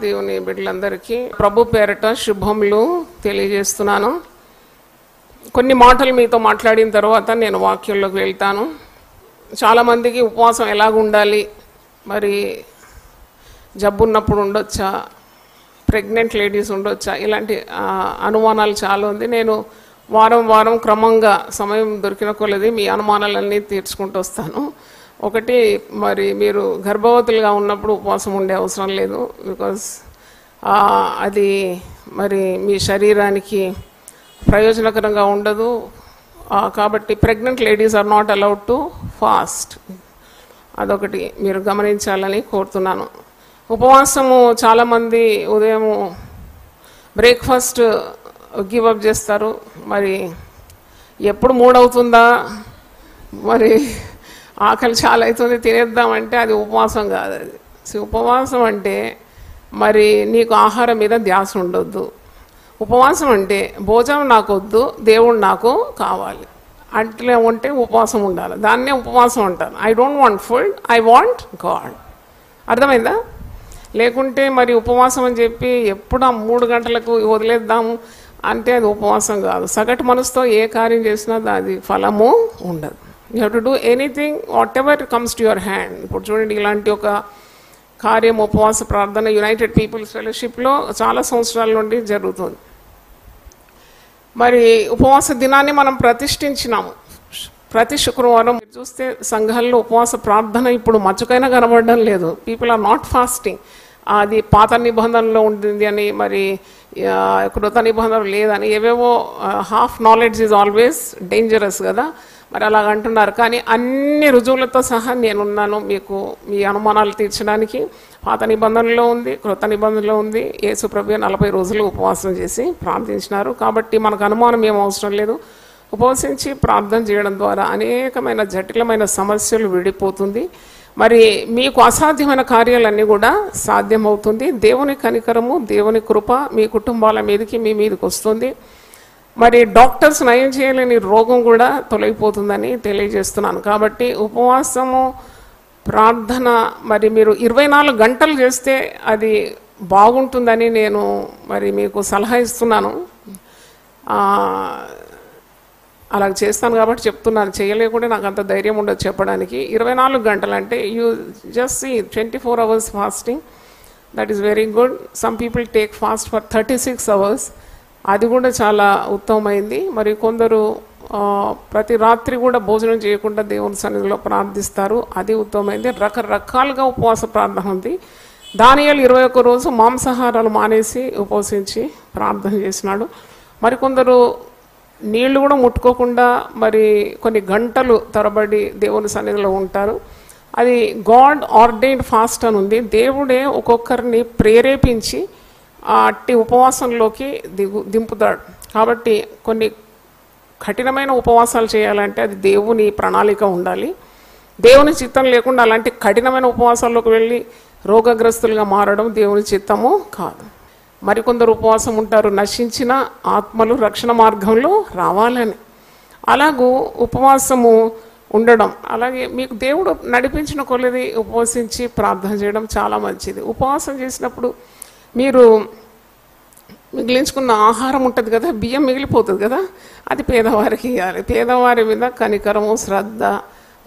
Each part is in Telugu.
దేవుని బిడ్డలందరికీ ప్రభు పేరట శుభములు తెలియజేస్తున్నాను. కొన్ని మాటలు మీతో మాట్లాడిన తర్వాత నేను వాక్యంలోకి వెళ్తాను. చాలామందికి ఉపవాసం ఎలాగ ఉండాలి, మరి జబ్బున్నప్పుడు ఉండొచ్చా, ప్రెగ్నెంట్ లేడీస్ ఉండొచ్చా, ఇలాంటి అనుమానాలు చాలా ఉంది. నేను వారం క్రమంగా సమయం దొరికిన కొలది మీ అనుమానాలన్నీ తీర్చుకుంటూ వస్తాను. ఒకటి, మరి మీరు గర్భవతులుగా ఉన్నప్పుడు ఉపవాసం ఉండే అవసరం లేదు. బికాజ్ అది మరి మీ శరీరానికి ప్రయోజనకరంగా ఉండదు. కాబట్టి pregnant ladies are not allowed to fast. అదొకటి మీరు గమనించాలని కోరుతున్నాను. ఉపవాసము చాలామంది ఉదయం బ్రేక్ఫాస్ట్ గివ్ అప్ చేస్తారు. మరి ఎప్పుడు 3 అవుతుందా, మరి ఆకలి చాలా అవుతుంది తినేద్దామంటే అది ఉపవాసం కాదు. అది ఉపవాసం అంటే మరి నీకు ఆహారం మీద ధ్యాస ఉండొద్దు. ఉపవాసం అంటే భోజనం నాకు వద్దు, దేవుడు నాకు కావాలి అట్లే ఉంటే ఉపవాసం ఉండాలి. దాన్నే ఉపవాసం అంటారు. I don't want food, I want God. అర్థమైందా? లేకుంటే మరి ఉపవాసం అని చెప్పి ఎప్పుడు 3 గంటలకు వదిలేద్దాము అంటే అది ఉపవాసం కాదు. సగటు మనసుతో ఏ కార్యం చేసినా అది ఫలము ఉండదు. You have to do anything what ever comes to your hand. ఇప్పుడు చూడండి, ఇలాంటి ఒక కార్యం ఉపవాస ప్రార్థన యునైటెడ్ పీపుల్స్ ఫెలోషిప్లో చాలా సంవత్సరాల నుండి జరుగుతుంది. మరి ఉపవాస దినాన్ని మనం ప్రతిష్ఠించినాము. ప్రతి శుక్రవారం చూస్తే సంఘాల్లో ఉపవాస ప్రార్థన ఇప్పుడు మచ్చుకైనా కనబడడం లేదు. People are not fasting. అది పాత నిబంధనలో ఉంటుంది అని, మరి కృత నిబంధనలు లేదని, ఏవేవో half knowledge is always dangerous కదా, మరి అలాగ అంటున్నారు. కానీ అన్ని రుజువులతో సహా నేనున్నాను మీకు మీ అనుమానాలు తీర్చడానికి. పాత నిబంధనలో ఉంది, కృత నిబంధనలో ఉంది. యేసు ప్రభువు 40 రోజులు ఉపవాసం చేసి ప్రార్థించినారు. కాబట్టి మనకు అనుమానం ఏం అవసరం లేదు. ఉపవసించి ప్రార్థన చేయడం ద్వారా అనేకమైన జటిలమైన సమస్యలు విడిపోతుంది. మరి మీకు అసాధ్యమైన కార్యాలన్నీ కూడా సాధ్యమవుతుంది. దేవుని కనికరము, దేవుని కృప మీ కుటుంబాల మీదకి మీ మీదకి వస్తుంది. మరి డాక్టర్స్ నయం చేయలేని రోగం కూడా తొలగిపోతుందని తెలియజేస్తున్నాను. కాబట్టి ఉపవాసము ప్రార్థన మరి మీరు 24 గంటలు చేస్తే అది బాగుంటుందని నేను మరి మీకు సలహా ఇస్తున్నాను. అలాగ చేస్తాను కాబట్టి చెప్తున్నాను. చేయలేకుండా నాకు అంత ధైర్యం ఉండదు చెప్పడానికి. 24 గంటలు అంటే you just see 24 hours fasting, that is very good. Some people take fast for 36 hours. అది కూడా చాలా ఉత్తమమైంది. మరి కొందరు ప్రతి రాత్రి కూడా భోజనం చేయకుండా దేవుని సన్నిధిలో ప్రార్థిస్తారు. అది ఉత్తమమైంది. రకరకాలుగా ఉపవాస ప్రార్థన ఉంది. దానియేలు 21 రోజు మాంసాహారాలు మానేసి ఉపవసించి ప్రార్థన చేసినాడు. మరికొందరు నీళ్లు కూడా ముట్టుకోకుండా మరి కొన్ని గంటలు తరబడి దేవుని సన్నిధిలో ఉంటారు. అది గాడ్ ఆర్డైన్డ్ ఫాస్ట్ అని ఉంది. దేవుడే ఒక్కొక్కరిని ప్రేరేపించి అట్టి ఉపవాసంలోకి దింపుతాడు. కాబట్టి కొన్ని కఠినమైన ఉపవాసాలు చేయాలంటే అది దేవుని ప్రణాళిక ఉండాలి. దేవుని చిత్తం లేకుండా అలాంటి కఠినమైన ఉపవాసాల్లోకి వెళ్ళి రోగగ్రస్తులుగా మారడం దేవుని చిత్తము కాదు. మరికొందరు ఉపవాసం ఉంటారు నశించిన ఆత్మలు రక్షణ మార్గంలో రావాలని. అలాగూ ఉపవాసము ఉండడం, అలాగే మీకు దేవుడు నడిపించిన కొలది ఉపవసించి ప్రార్థన చేయడం చాలా మంచిది. ఉపవాసం చేసినప్పుడు మీరు మిగిలించుకున్న ఆహారం ఉంటుంది కదా, బియ్యం మిగిలిపోతుంది కదా, అది పేదవారికి ఇవ్వాలి. పేదవారి మీద కనికరము, శ్రద్ధ,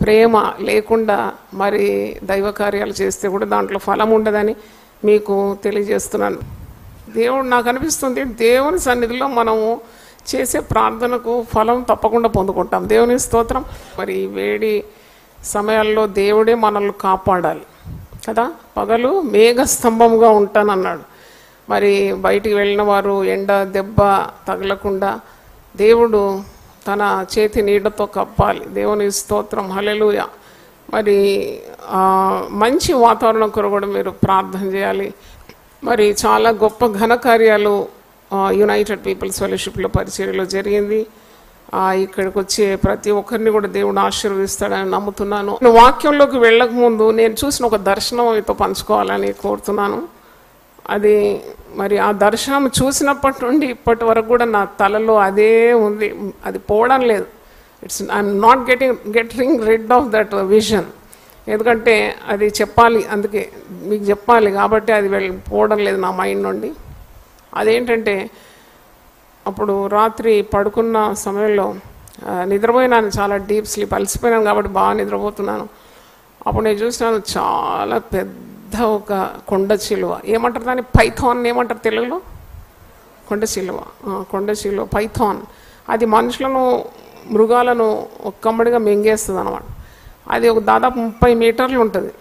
ప్రేమ లేకుండా మరి దైవ కార్యాలు చేస్తే కూడా దాంట్లో ఫలం ఉండదని మీకు తెలియజేస్తున్నాను. దేవుడు నాకు అనిపిస్తుంది, దేవుని సన్నిధిలో మనము చేసే ప్రార్థనకు ఫలం తప్పకుండా పొందుకుంటాం. దేవుని స్తోత్రం. మరి వేడి సమయాల్లో దేవుడే మనల్ని కాపాడాలి కదా. పగలు మేఘస్తంభంగా ఉంటానన్నాడు. మరి బయటికి వెళ్ళిన వారు ఎండ దెబ్బ తగలకుండా దేవుడు తన చేతి నీడతో కప్పాలి. దేవుని స్తోత్రం. హల్లెలూయా. మరి మంచి వాతావరణం కొరకు కూడా మీరు ప్రార్థన చేయాలి. మరి చాలా గొప్ప ఘనకార్యాలు యునైటెడ్ పీపుల్స్ ఫెలోషిప్లో పరిచర్యలో జరిగింది. ఇక్కడికి వచ్చే ప్రతి ఒక్కరిని కూడా దేవుడు ఆశీర్వదిస్తాడని నమ్ముతున్నాను. వాక్యంలోకి వెళ్ళక ముందు నేను చూసిన ఒక దర్శనం మీతో పంచుకోవాలని కోరుతున్నాను. అది మరి ఆ దర్శనం చూసినప్పటి నుండి ఇప్పటి వరకు కూడా నా తలలో అదే ఉంది, అది పోవడం లేదు. I'm not getting rid of that vision. ఎందుకంటే అది చెప్పాలి, అందుకే మీకు చెప్పాలి కాబట్టి అది పోవడం లేదు నా మైండ్ నుండి. అదేంటంటే అప్పుడు రాత్రి పడుకున్న సమయంలో నిద్రపోయినాను, చాలా డీప్ స్లీప్, అలసిపోయినాను కాబట్టి బాగా నిద్రపోతున్నాను. అప్పుడు నేను చూసినాను చాలా పెద్ద ఒక కొండ చిలువ, ఏమంటారు దాన్ని, పైథాన్ ఏమంటారు తెలుగులో, కొండ చిలువ పైథాన్. అది మనుషులను మృగాలను ఒక్కమ్మడిగా మింగేస్తుంది అన్నమాట. అది ఒక దాదాపు 30 మీటర్లు ఉంటుంది.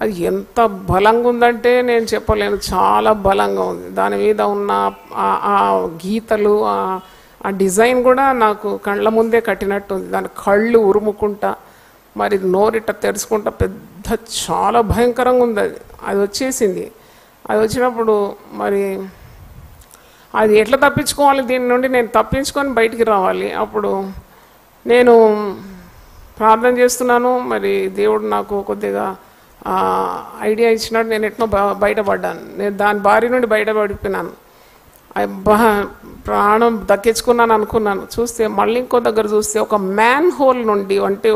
అది ఎంత బలంగా ఉందంటే నేను చెప్పలేను, చాలా బలంగా ఉంది. దాని మీద ఉన్న ఆ గీతలు, ఆ డిజైన్ కూడా నాకు కళ్ళ ముందే కట్టినట్టు ఉంది. దాని కళ్ళు ఉరుముకుంటా, మరి నోరిట తెరుచుకుంటా, పెద్ద చాలా భయంకరంగా ఉంది. అది వచ్చేసింది. అది వచ్చినప్పుడు మరి అది ఎట్లా తప్పించుకోవాలి, దీని నుండి నేను తప్పించుకొని బయటికి రావాలి. అప్పుడు నేను ప్రార్థన చేస్తున్నాను, మరి దేవుడు నాకు కొద్దిగా ఐడియా ఇచ్చినట్టు నేను ఎట్నో బయటపడ్డాను. నేను దాని బారి నుండి బయటపడిపోయినాను. ప్రాణం దక్కించుకున్నాను అనుకున్నాను. చూస్తే మళ్ళీ ఇంకో దగ్గర చూస్తే ఒక మ్యాన్ హోల్ నుండి, అంటే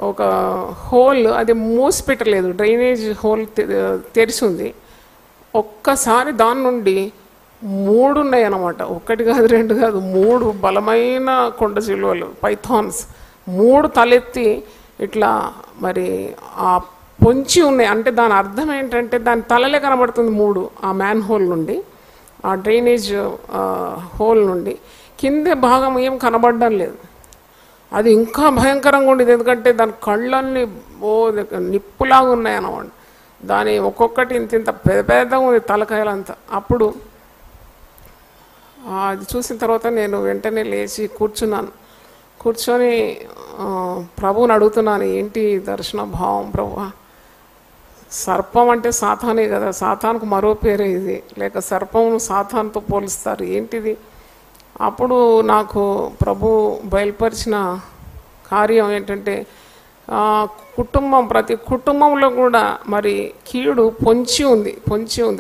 ఒక హోల్, అది మూసిపెట్టలేదు, డ్రైనేజ్ హోల్ తెరిచి ఉంది. ఒక్కసారి దాని నుండి 3 ఉన్నాయి అన్నమాట. 1 కాదు 2 కాదు 3 బలమైన కొండ చిలువలు, పైథాన్స్, 3 తలెత్తి ఇట్లా మరి ఆ పొంచి ఉన్నాయి. అంటే దాని అర్థం ఏంటంటే దాని తలలే కనబడుతుంది 3 ఆ మ్యాన్ హోల్ నుండి, ఆ డ్రైనేజ్ హోల్ నుండి. కింద భాగం ఏం కనబడడం లేదు. అది ఇంకా భయంకరంగా ఉండేది, ఎందుకంటే దాని కళ్ళన్నీ నిప్పులాగా ఉన్నాయి అన్నమాట. దాని ఒక్కొక్కటి ఇంత పెద్దగా ఉంది, తలకాయలంతా. అప్పుడు అది చూసిన తర్వాత నేను వెంటనే లేచి కూర్చొని ప్రభువుని అడుగుతున్నాను, ఏంటి దర్శన భావం ప్రభువా? సర్పం అంటే సాతానే కదా, సాతానుకు మరో పేరే ఇది, లేక సర్పం సాతానుతో పోలుస్తారు, ఏంటిది? అప్పుడు నాకు ప్రభు బయలుపరిచిన కార్యం ఏంటంటే ప్రతి కుటుంబంలో కూడా మరి కీడు పొంచి ఉంది.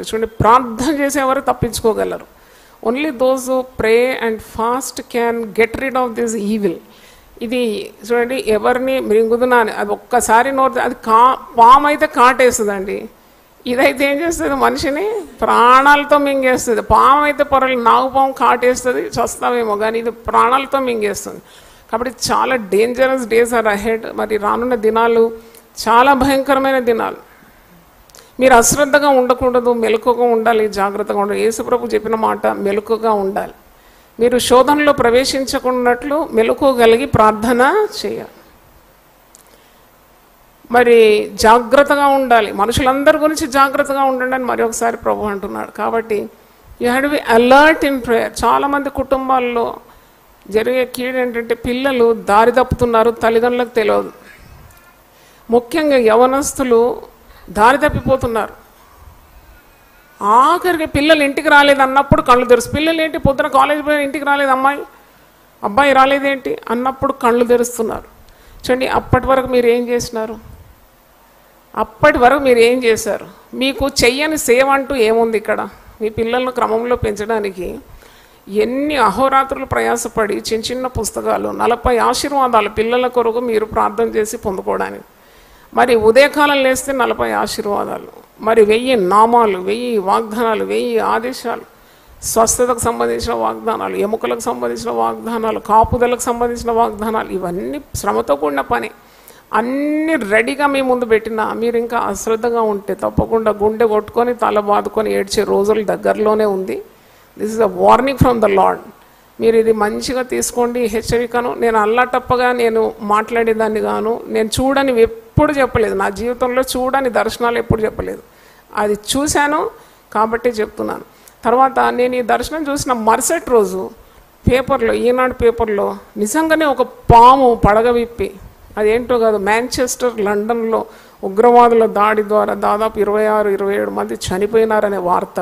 చూడండి, ప్రార్థన చేసేవారు తప్పించుకోగలరు. Only those who pray and fast can get rid of this evil. ఇది చూడండి, ఎవరిని మృంగుదునా అని, అది ఒక్కసారి నోరు, అది పాము అయితే కాటేస్తుందండి. ఇదైతే ఏం చేస్తుంది, మనిషిని ప్రాణాలతో మింగేస్తుంది. పాము అయితే పొరలు, నాగుపాము కాటేస్తుంది, చస్తామేమో, కానీ ఇది ప్రాణాలతో మింగేస్తుంది. కాబట్టి చాలా డేంజరస్ డేస్ ఆర్ అహెడ్. మరి రానున్న దినాలు చాలా భయంకరమైన దినాలు. మీరు అశ్రద్ధగా ఉండకూడదు, మెలకుగా ఉండాలి, జాగ్రత్తగా ఉండాలి. యేసుప్రభు చెప్పిన మాట, మెలకుగా ఉండాలి. మీరు శోధనలో ప్రవేశించకున్నట్లు మెలకువగలిగి ప్రార్థన చేయాలి. మరి జాగ్రత్తగా ఉండాలి, మనుషులందరి గురించి జాగ్రత్తగా ఉండండి అని మరి ఒకసారి ప్రభు అంటున్నాడు. కాబట్టి you have to be alert in prayer. చాలామంది కుటుంబాల్లో జరిగే కీడు ఏంటంటే పిల్లలు దారి తప్పుతున్నారు, తల్లిదండ్రులకు తెలియదు. ముఖ్యంగా యవనస్తులు దారి తప్పిపోతున్నారు. ఆఖరికి పిల్లలు ఇంటికి రాలేదు అన్నప్పుడు కళ్ళు తెరుసు. పిల్లలు ఏంటి, పొద్దున కాలేజీ పోయిన ఇంటికి రాలేదు, అబ్బాయి రాలేదేంటి అన్నప్పుడు కళ్ళు తెరుస్తున్నారు. చూడండి, అప్పటి వరకు మీరు ఏం చేశారు? మీకు చెయ్యని సేవ అంటూ ఏముంది ఇక్కడ? మీ పిల్లలను క్రమంలో పెంచడానికి ఎన్ని అహోరాత్రులు ప్రయాసపడి చిన్న పుస్తకాలు, 40 ఆశీర్వాదాలు పిల్లల కొరకు మీరు ప్రార్థన చేసి పొందుకోవడానికి. మరి ఉదయకాలం లేస్తే 40 ఆశీర్వాదాలు, మరి 1000 నామాలు, 1000 వాగ్దానాలు, 1000 ఆదేశాలు, స్వస్థతకు సంబంధించిన వాగ్దానాలు, ఎముకలకు సంబంధించిన వాగ్దానాలు, కాపుదలకు సంబంధించిన వాగ్దానాలు, ఇవన్నీ శ్రమతో కూడిన పని. అన్నీ రెడీగా మీ ముందు పెట్టినా మీరు ఇంకా అశ్రద్ధగా ఉంటే తప్పకుండా గుండె కొట్టుకొని తల బాదుకొని ఏడ్చే రోజులు దగ్గరలోనే ఉంది. This is a warning from the lord. మీరు ఇది మంచిగా తీసుకోండి, హెచ్చరికను. నేను అల్లాటప్పగా నేను మాట్లాడేదాన్ని గాను, నేను చూడని ఎప్పుడు చెప్పలేదు, నా జీవితంలో చూడని దర్శనాలు ఎప్పుడు చెప్పలేదు. అది చూశాను కాబట్టి చెప్తున్నాను. తర్వాత నేను ఈ దర్శనం చూసిన మరుసటి రోజు పేపర్లో, ఈనాడు పేపర్లో నిజంగానే ఒక పాము పడగ విప్పి, అదేంటో కాదు, మాంచెస్టర్, లండన్లో ఉగ్రవాదుల దాడి ద్వారా దాదాపు 26-27 మంది చనిపోయినారనే వార్త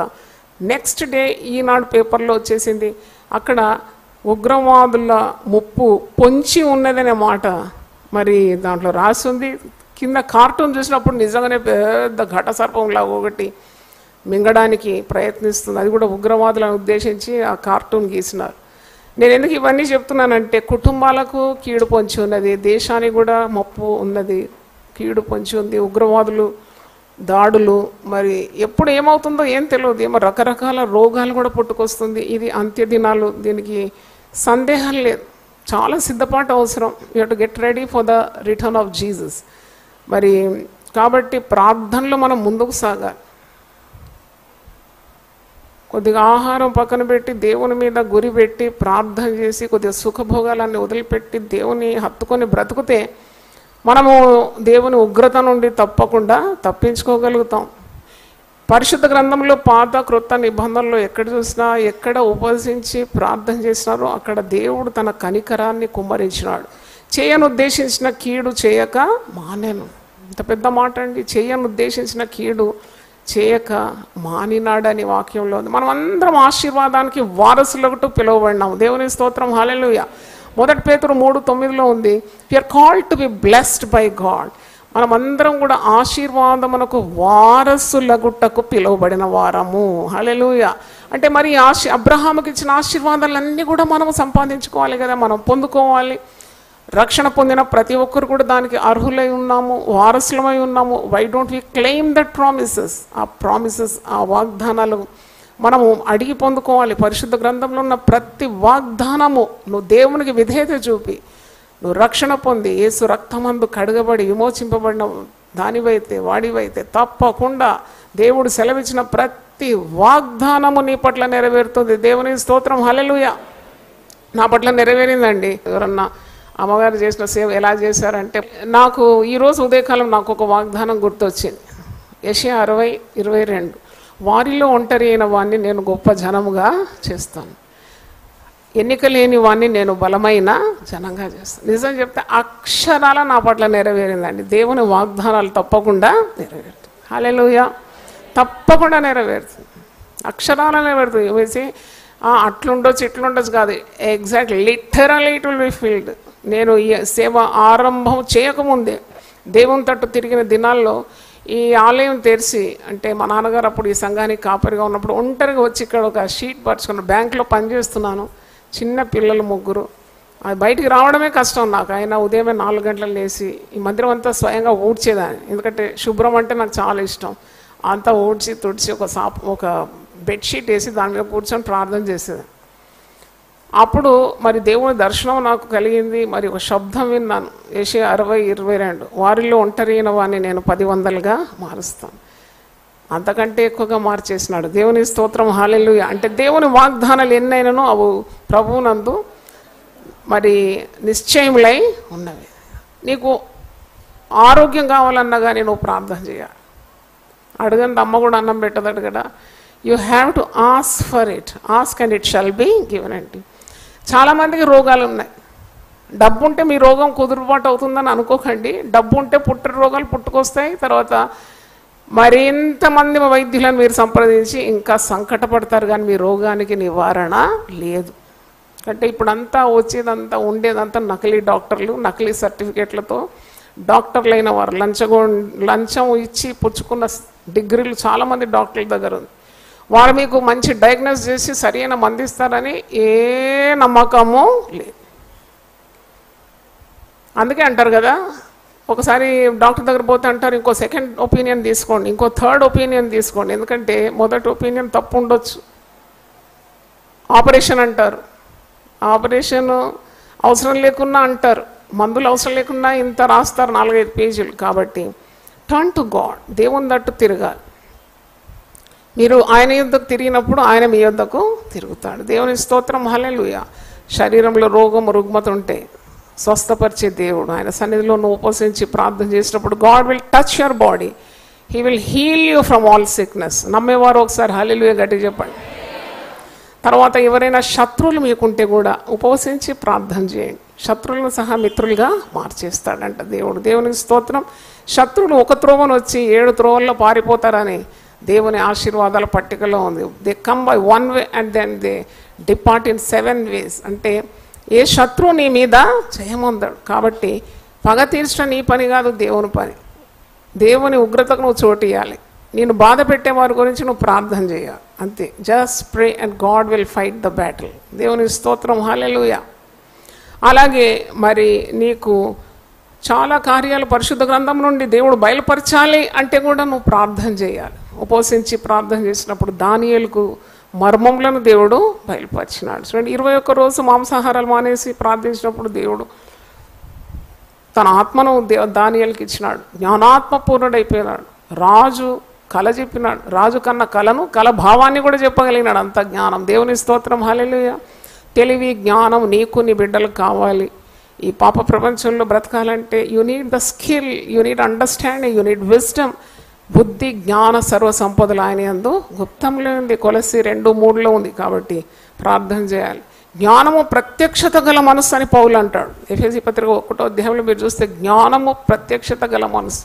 నెక్స్ట్ డే ఈనాడు పేపర్లో వచ్చేసింది. అక్కడ ఉగ్రవాదుల ముప్పు పొంచి ఉన్నదనే మాట మరి దాంట్లో రాసి ఉంది. కింద కార్టూన్ చూసినప్పుడు నిజంగానే పెద్ద ఘట సర్పంలాగా ఒకటి మింగడానికి ప్రయత్నిస్తుంది. అది కూడా ఉగ్రవాదులను ఉద్దేశించి ఆ కార్టూన్ గీసినారు. నేను ఎందుకు ఇవన్నీ చెప్తున్నానంటే కుటుంబాలకు కీడు పొంచి ఉన్నది, దేశానికి కూడా ముప్పు ఉన్నది, కీడు పొంచి ఉంది, ఉగ్రవాదులు దాడులు, మరి ఎప్పుడు ఏమవుతుందో ఏం తెలియదు, ఏమో రకరకాల రోగాలు కూడా పుట్టుకొస్తుంది. ఇది అంత్య దినాలు, దీనికి సందేహం లేదు. చాలా సిద్ధపాటు అవసరం. You have to get ready for the return of Jesus. మరి కాబట్టి ప్రార్థనలో మనం ముందుకు సాగాలి. కొద్దిగా ఆహారం పక్కన పెట్టి దేవుని మీద గురి పెట్టి ప్రార్థన చేసి కొద్దిగా సుఖభోగాలన్నీ వదిలిపెట్టి దేవుని హత్తుకొని బ్రతుకుతే మనము దేవుని ఉగ్రత నుండి తప్పకుండా తప్పించుకోగలుగుతాం. పరిశుద్ధ గ్రంథంలో పాత క్రొత్త నిబంధనలో ఎక్కడ చూసినా, ఎక్కడ ఉపవసించి ప్రార్థన చేసినారో అక్కడ దేవుడు తన కనికరాన్ని కుమ్మరించినాడు. చేయను ఉద్దేశించిన కీడు చేయక మానేను. ఇంత పెద్ద మాట అండి. చేయను ఉద్దేశించిన కీడు చేయక మానినాడని వాక్యంలో ఉంది. మనం అందరం ఆశీర్వాదానికి వారసులకు పిలువబడినాము. దేవుని స్తోత్రం, హల్లెలూయా. 1 పేతురు 3:9 ఉంది, we are called to be blessed by God. మనమందరం కూడా ఆశీర్వాదమునకు వారసులగుట్టకు పిలువబడిన వారము. హల్లెలూయా. అంటే మరి అబ్రహాముకి ఇచ్చిన ఆశీర్వాదాలన్నీ కూడా మనం సంపాదించుకోవాలి కదా, మనం పొందుకోవాలి. రక్షణ పొందిన ప్రతి ఒక్కరు కూడా దానికి అర్హులై ఉన్నాము, వారసులమై ఉన్నాము. Why don't we claim that promises? ఆ ప్రామిసెస్, ఆ వాగ్దానాలు మనము అడిగి పొందుకోవాలి. పరిశుద్ధ గ్రంథంలో ఉన్న ప్రతి వాగ్దానము నువ్వు దేవునికి విధేయత చూపి నువ్వు రక్షణ పొంది యేసు రక్తమందు కడగబడి విమోచింపబడిన దానివైతే వాడివైతే తప్పకుండా దేవుడు సెలవిచ్చిన ప్రతి వాగ్దానము నీ పట్ల నెరవేరుతుంది. దేవుని స్తోత్రం, హల్లెలూయా. నా పట్ల నెరవేరిందండి. ఎవరన్నా అమ్మగారు చేసిన సేవ ఎలా చేశారంటే, నాకు ఈరోజు ఉదయకాలం నాకు ఒక వాగ్దానం గుర్తొచ్చింది. యెషయా 60:22, వారిలో ఒంటరి అయిన వాణ్ణి నేను గొప్ప జనముగా చేస్తాను, ఎన్నిక లేని వాణ్ణి నేను బలమైన జనంగా చేస్తాను. నిజం చెప్తే అక్షరాల నా పట్ల నెరవేరిందండి. దేవుని వాగ్దానాలు తప్పకుండా నెరవేరుతుంది. హల్లెలూయా. తప్పకుండా నెరవేరుతుంది, అక్షరాల నెరవేరుతుంది. వేసి అట్లుండొచ్చు ఇట్లుండొచ్చు కాదు, exactly literally it will be field. నేను ఈ సేవ ఆరంభం చేయకముందే దేవుని తట్టు తిరిగిన దినాల్లో ఈ ఆలయం తెరిచి, అంటే మా నాన్నగారు అప్పుడు ఈ సంఘానికి కాపరిగా ఉన్నప్పుడు ఒంటరిగా వచ్చి ఇక్కడ ఒక షీట్ పరుచుకున్నాను. బ్యాంకులో పనిచేస్తున్నాను, చిన్న పిల్లలు 3. అది బయటికి రావడమే కష్టం నాకు. అయినా ఉదయమే 4 గంటలు లేచి ఈ మందిరం అంతా స్వయంగా ఊడ్చేదాన్ని, ఎందుకంటే శుభ్రం అంటే నాకు చాలా ఇష్టం. అంతా ఊడ్చి తుడిచి ఒక బెడ్షీట్ వేసి దాని మీద కూర్చొని ప్రార్థన చేసేదాన్ని. అప్పుడు మరి దేవుని దర్శనం నాకు కలిగింది. మరి ఒక శబ్దం విన్నాను, యెషయా 60:22, వారిలో ఒంటరి అయిన వాడిని నేను 10 వందలుగా మారుస్తాను. అంతకంటే ఎక్కువగా మార్చేసినాడు. దేవుని స్తోత్రం, హల్లెలూయా. అంటే దేవుని వాగ్దానాలు ఎన్నైనానో అవి ప్రభువునందు మరి నిశ్చయములై ఉన్నవి. నీకు ఆరోగ్యం కావాలన్నా కానీ నువ్వు ప్రార్థన చేయాలి. అడగండి, అమ్మ కూడా అన్నం పెట్టదడు కదా. You have to ask for it, ask and it shall be given అండి. చాలామందికి రోగాలు ఉన్నాయి. డబ్బు ఉంటే మీ రోగం కుదురుబాటు అవుతుందని అనుకోకండి. డబ్బు ఉంటే పుట్టిన రోగాలు పుట్టుకొస్తాయి. తర్వాత మరింతమంది వైద్యులను మీరు సంప్రదించి ఇంకా సంకటపడతారు, కానీ మీ రోగానికి నివారణ లేదు. అంటే ఇప్పుడంతా వచ్చేదంతా ఉండేదంతా నకిలీ డాక్టర్లు, నకిలీ సర్టిఫికేట్లతో డాక్టర్లు అయిన వారు, లంచం ఇచ్చి పుచ్చుకున్న డిగ్రీలు చాలామంది డాక్టర్ల దగ్గర ఉంది. వారు మీకు మంచి డయాగ్నోస్ చేసి సరైన మందిస్తారని ఏ నమ్మకము లేదు. అందుకే అంటారు కదా, ఒకసారి డాక్టర్ దగ్గర పోతే అంటారు ఇంకో సెకండ్ ఒపీనియన్ తీసుకోండి, ఇంకో థర్డ్ ఒపీనియన్ తీసుకోండి, ఎందుకంటే మొదటి ఒపీనియన్ తప్పు ఉండొచ్చు. ఆపరేషన్ అంటారు, ఆపరేషన్ అవసరం లేకున్నా అంటారు, మందులు అవసరం లేకున్నా ఇంత రాస్తారు 4-5 పేజీలు. కాబట్టి టర్న్ టు గాడ్, దేవుని తట్టు తిరగాలి. మీరు ఆయన యొద్దకు తిరిగినప్పుడు ఆయన మీ యొద్దకు తిరుగుతాడు. దేవుని స్తోత్రం, హల్లెలూయా. శరీరంలో రోగం రుగ్మత ఉంటే స్వస్థపరిచే దేవుడు. ఆయన సన్నిధిలో నువ్వు ఉపవసించి ప్రార్థన చేసినప్పుడు God will touch your body, he will heal you from all sickness. నమ్మేవారు ఒకసారి హల్లెలూయా గట్టిగా చెప్పండి. తర్వాత ఎవరైనా శత్రువులు మీకుంటే కూడా ఉపవసించి ప్రార్థన చేయండి. శత్రువులను సహా మిత్రులుగా మార్చేస్తాడంట దేవుడు. దేవునికి స్తోత్రం. శత్రువులు ఒక త్రోవను వచ్చి 7 త్రోవల్లో పారిపోతారని దేవుని ఆశీర్వాదాల పట్టికలో ఉంది. They come by 1 way and then they depart in 7 ways. అంటే ఏ శత్రువు నీ మీద జయముందడు. కాబట్టి పగ తీర్చడం నీ పని కాదు, దేవుని పని. దేవుని ఉగ్రతకు నువ్వు చోటు ఇవ్వాలి. నేను బాధ పెట్టే వారి గురించి నువ్వు ప్రార్థన చేయాలి, అంతే. Just pray and God will fight the battle. దేవుని స్తోత్రం, హల్లెలూయా. అలాగే మరి నీకు చాలా కార్యాలు పరిశుద్ధ గ్రంథం నుండి దేవుడు బయలుపరచాలి అంటే కూడా నువ్వు ప్రార్థన చేయాలి. ఉపవసించి ప్రార్థన చేసినప్పుడు దానియేలుకు మర్మములను దేవుడు బయలుపరిచినాడు. చూడండి, 21 రోజు మాంసాహారాలు మానేసి ప్రార్థించినప్పుడు దేవుడు తన ఆత్మను దానియేలుకి ఇచ్చినాడు. జ్ఞానాత్మ పూర్ణుడైపోయినాడు. రాజు కళ చెప్పినాడు. రాజు కన్న కళను, కళ భావాన్ని కూడా చెప్పగలిగినాడు. అంత జ్ఞానం. దేవుని స్తోత్రం, హల్లెలూయా. తెలివి, జ్ఞానం నీకు నీ బిడ్డలకు కావాలి. ఈ పాప ప్రపంచంలో బ్రతకాలంటే you need the skill, you need understanding, you need wisdom. బుద్ధి, జ్ఞాన, సర్వ సంపదలు ఆయన యందు గుప్తంలో ఉంది. కొలసి 2:3 ఉంది. కాబట్టి ప్రార్థన చేయాలి. జ్ఞానము ప్రత్యక్షత గల మనసు అని పౌలు అంటాడు. ఎఫెసీ పత్రిక 1వ అధ్యాయంలో మీరు చూస్తే జ్ఞానము ప్రత్యక్షత గల మనసు.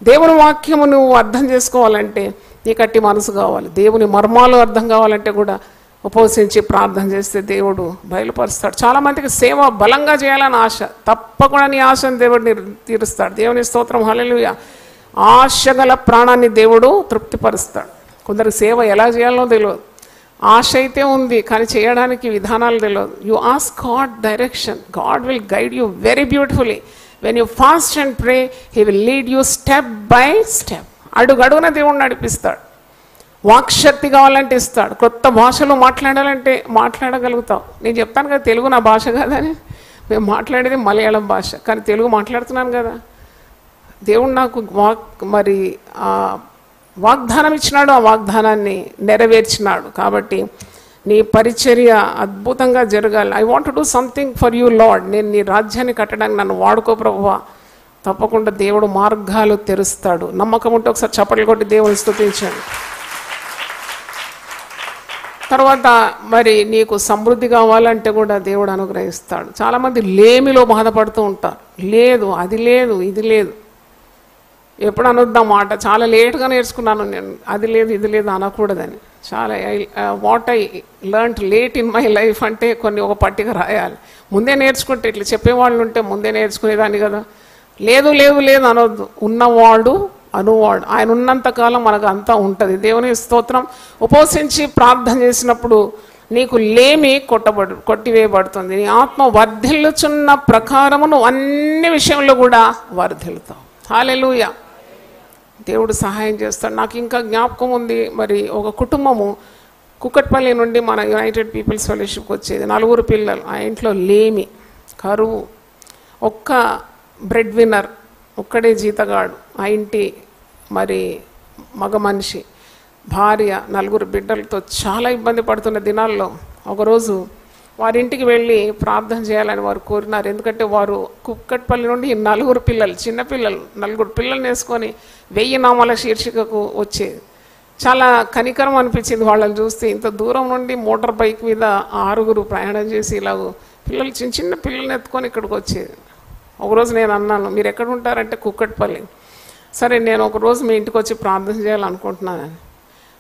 దేవుని వాక్యము నువ్వు అర్థం చేసుకోవాలంటే నీకట్టి మనసు కావాలి. దేవుని మర్మాలు అర్థం కావాలంటే కూడా ఉపవసించి ప్రార్థన చేస్తే దేవుడు బయలుపరుస్తాడు. చాలామందికి సేవ బలంగా చేయాలని ఆశ, తప్పకుండా నీ ఆశను దేవుడు తీరుస్తాడు. దేవుని స్తోత్రం, హల్లెలూయా. ఆశ గల ప్రాణాన్ని దేవుడు తృప్తిపరుస్తాడు. కొందరికి సేవ ఎలా చేయాలో తెలియదు, ఆశ అయితే ఉంది కానీ చేయడానికి విధానాలు తెలియదు. You ask God direction, God will guide you very beautifully. When you fast and pray, he will lead you step by step. అడుగడుగున దేవుడు నడిపిస్తాడు. వాక్శక్తి కావాలంటే ఇస్తాడు. కొత్త భాషలో మాట్లాడాలంటే మాట్లాడగలుగుతావు. నేను చెప్తాను కదా తెలుగు నా భాష కాదని. మేము మాట్లాడేది మలయాళం భాష, కానీ తెలుగు మాట్లాడుతున్నాను కదా. దేవుడు నాకు మరి వాగ్దానం ఇచ్చినాడు, ఆ వాగ్దానాన్ని నెరవేర్చినాడు. కాబట్టి నీ పరిచర్య అద్భుతంగా జరగాలి. I want to do something for you lord. నేను నీ రాజ్యాన్ని కట్టడానికి నన్ను వాడుకో ప్రభువా. తప్పకుండా దేవుడు మార్గాలు తెరుస్తాడు. నమ్మకం ఉంటే ఒకసారి చప్పట్లు కొట్టి దేవుని స్తుతించండి. తర్వాత మరి నీకు సమృద్ధి కావాలంటే కూడా దేవుడు అనుగ్రహిస్తాడు. చాలామంది లేమిలో బాధపడుతూ ఉంటారు. లేదు, అది లేదు, ఇది లేదు. ఎప్పుడు అనొద్దాం మాట. చాలా లేట్గా నేర్చుకున్నాను నేను, అది లేదు ఇది లేదు అనకూడదని. చాలా what I learned late in my life అంటే కొన్ని ఒక పట్టిక రాయాలి. ముందే నేర్చుకుంటే ఇట్లా చెప్పేవాళ్ళు ఉంటే ముందే నేర్చుకునేదాన్ని కదా. లేదు లేదు లేదు అనొద్దు. ఉన్నవాడు అనువాడు. ఆయన ఉన్నంతకాలం మనకు అంతా ఉంటుంది. దేవుని స్తోత్రం. ఉపవసించి ప్రార్థన చేసినప్పుడు నీకు లేమి కొట్టివేయబడుతుంది. నీ ఆత్మ వర్ధిల్లుచున్న ప్రకారమును అన్ని విషయంలో కూడా వర్ధిల్లుతావు. హల్లెలూయా. దేవుడు సహాయం చేస్తాడు. నాకు ఇంకా జ్ఞాపకం ఉంది. మరి ఒక కుటుంబము కుక్కట్పల్లి నుండి మన యునైటెడ్ పీపుల్స్ ఫెలోషిప్కి వచ్చేది. 4 పిల్లలు. ఆ ఇంట్లో లేమి, కరువు, ఒక్క బ్రెడ్ విన్నర్, ఒక్కడే జీతగాడు. ఆ ఇంటి మరి మగ మనిషి, భార్య, 4 బిడ్డలతో చాలా ఇబ్బంది పడుతున్న దినాల్లో ఒకరోజు వారింటికి వెళ్ళి ప్రార్థన చేయాలని వారు కోరినారు. ఎందుకంటే వారు కుక్కట్పల్లి నుండి 4 పిల్లలు, చిన్నపిల్లలు, 4 పిల్లల్ని వేసుకొని 1000 నామాల శీర్షికకు వచ్చేది. చాలా కనికరం అనిపించింది వాళ్ళని చూస్తే. ఇంత దూరం నుండి మోటార్ బైక్ మీద 6 ప్రయాణం చేసి ఇలాగ పిల్లలు, చిన్న చిన్న పిల్లల్ని ఎత్తుకొని ఇక్కడికి వచ్చేది. ఒకరోజు నేను అన్నాను, మీరు ఎక్కడ ఉంటారంటే కుక్కట్పల్లి. సరే, నేను ఒకరోజు మీ ఇంటికి వచ్చి ప్రార్థన చేయాలనుకుంటున్నానని.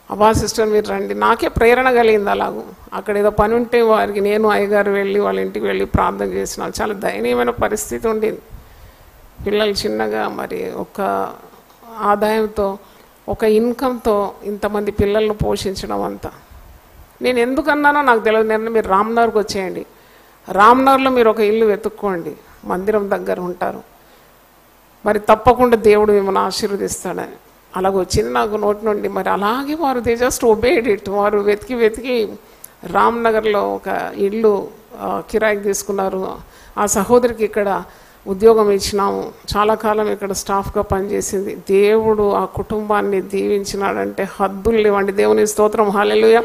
అబ్బా సిస్టర్ మీరు రండి. నాకే ప్రేరణ కలిగింది. అలాగూ అక్కడ ఏదో పని ఉంటే వారికి నేను అయ్యగారు వెళ్ళి వాళ్ళ ఇంటికి వెళ్ళి ప్రార్థన చేసినాను. చాలా దయనీయమైన పరిస్థితి ఉండింది. పిల్లలు చిన్నగా, మరి ఒక ఆదాయంతో, ఒక ఇన్కంతో ఇంతమంది పిల్లలను పోషించడం అంతా. నేను ఎందుకన్నానో నాకు తెలియదు. నేను మీరు రామ్నగర్కి వచ్చేయండి, రామ్నగర్లో మీరు ఒక ఇల్లు వెతుక్కోండి, మందిరం దగ్గర ఉంటారు, మరి తప్పకుండా దేవుడు మిమ్మల్ని ఆశీర్వదిస్తాడని. అలాగ వచ్చింది నాకు నోటి నుండి. మరి అలాగే వారు దే జస్ట్ ఒబేడ్ ఇట్. వారు వెతికి వెతికి రామ్నగర్లో ఒక ఇల్లు కిరాయికి తీసుకున్నారు. ఆ సహోదరికి ఇక్కడ ఉద్యోగం ఇచ్చినాము. చాలా కాలం ఇక్కడ స్టాఫ్గా పనిచేసింది. దేవుడు ఆ కుటుంబాన్ని దీవించినాడంటే హద్దులు లేవండి. దేవుని స్తోత్రం, హల్లెలూయా.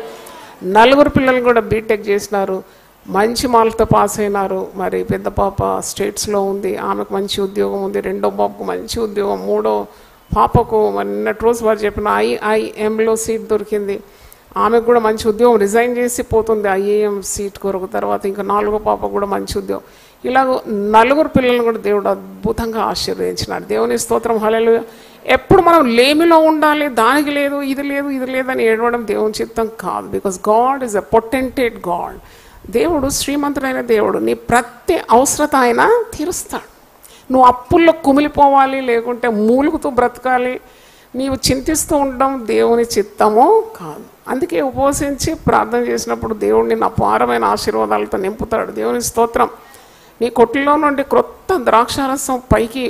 4 పిల్లలు కూడా బీటెక్ చేసినారు, మంచి మార్కులతో పాస్ అయినారు. మరి పెద్ద పాప స్టేట్స్లో ఉంది, ఆమెకు మంచి ఉద్యోగం ఉంది. 2వ బాబుకు మంచి ఉద్యోగం. 3వ పాపకు నిన్నటి రోజు వారు చెప్పిన IIMలో సీట్ దొరికింది. ఆమెకు కూడా మంచి ఉద్యోగం, రిజైన్ చేసి పోతుంది IIM సీట్ కొరకు. తర్వాత ఇంకా 4వ పాపకు కూడా మంచి ఉద్యోగం. ఇలాగ 4 పిల్లలను కూడా దేవుడు అద్భుతంగా ఆశీర్వదించినాడు. దేవుని స్తోత్రం, హల్లెలూయా. ఎప్పుడు మనం లేమిలో ఉండాలి, దానికి లేదు ఇది లేదు ఇది లేదని ఏడవడం దేవుని చిత్తం కాదు. Because God is a potentate God. దేవుడు శ్రీమంతుడైన దేవుడు. నీ ప్రతి అవసరత ఆయన తీరుస్తాడు. నువ్వు అప్పుల్లో కుమిలిపోవాలి, లేకుంటే మూలుగుతూ బ్రతకాలి, నీవు చింతిస్తూ ఉండడం దేవుని చిత్తము కాదు. అందుకే ఉపవసించి ప్రార్థన చేసినప్పుడు దేవుడు నిన్ను అపారమైన ఆశీర్వాదాలతో నింపుతాడు. దేవుని స్తోత్రం. నీ కొట్టులో నుండి క్రొత్త ద్రాక్షారసం పైకి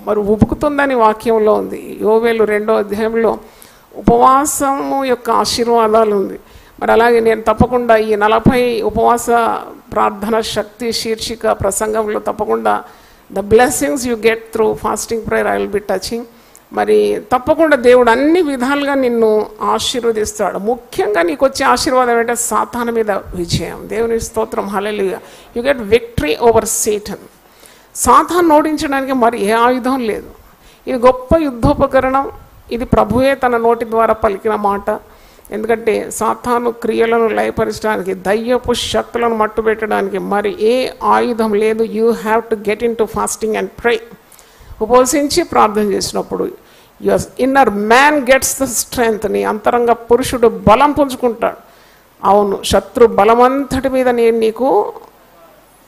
మరి ఉబుకుతుందని వాక్యంలో ఉంది. యోవేలు 2వ అధ్యాయంలో ఉపవాసము యొక్క ఆశీర్వాదాలు ఉంది. మరి అలాగే నేను తప్పకుండా ఈ 40 ఉపవాస ప్రార్థన శక్తి శీర్షిక ప్రసంగంలో తప్పకుండా the blessings you get through fasting prayer I will be touching. మరి తప్పకుండా దేవుడు అన్ని విధాలుగా నిన్ను ఆశీర్వదిస్తాడు. ముఖ్యంగా నీకు వచ్చే ఆశీర్వాదం ఏంటంటే సాతాను మీద విజయం. దేవుని స్తోత్రం, హల్లెలూయా. You get victory over Satan. సాతాను ఓడించడానికి మరి ఏ ఆయుధం లేదు. ఇది గొప్ప యుద్ధోపకరణం. ఇది ప్రభువే తన నోటి ద్వారా పలికిన మాట. ఎందుకంటే సాతాను క్రియలను లయపరచడానికి, దయ్యపు శక్తులను మట్టుబెట్టడానికి మరి ఏ ఆయుధం లేదు. You have to get into fasting and pray. ఉపవసించి ప్రార్థన చేసినప్పుడు your inner man gets the strength. నీ అంతరంగ పురుషుడు బలం పుంజుకుంటాడు. అవును, శత్రు బలమంతటి మీద నేను నీకు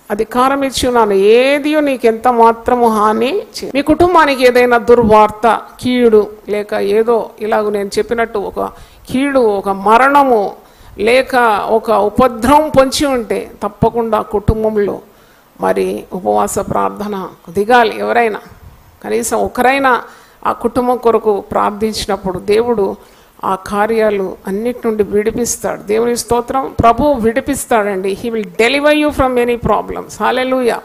అధికారం ఇచ్చి ఉన్నాను, ఏదియో నీకు ఎంత మాత్రము హాని. మీ కుటుంబానికి ఏదైనా దుర్వార్త, కీడు, లేక ఏదో ఇలాగ నేను చెప్పినట్టు ఒక కీడు, ఒక మరణము, లేక ఒక ఉపద్రవం పొంచి ఉంటే తప్పకుండా కుటుంబంలో మరి ఉపవాస ప్రార్థన దిగాలి. ఎవరైనా కనీసం ఒకరైనా ఆ కుటుంబం కొరకు ప్రార్థించినప్పుడు దేవుడు ఆ కార్యాలు అన్నిటి నుండి విడిపిస్తాడు. దేవుని స్తోత్రం. ప్రభువు విడిపిస్తాడండి. He will deliver you from any problems. హల్లెలూయా.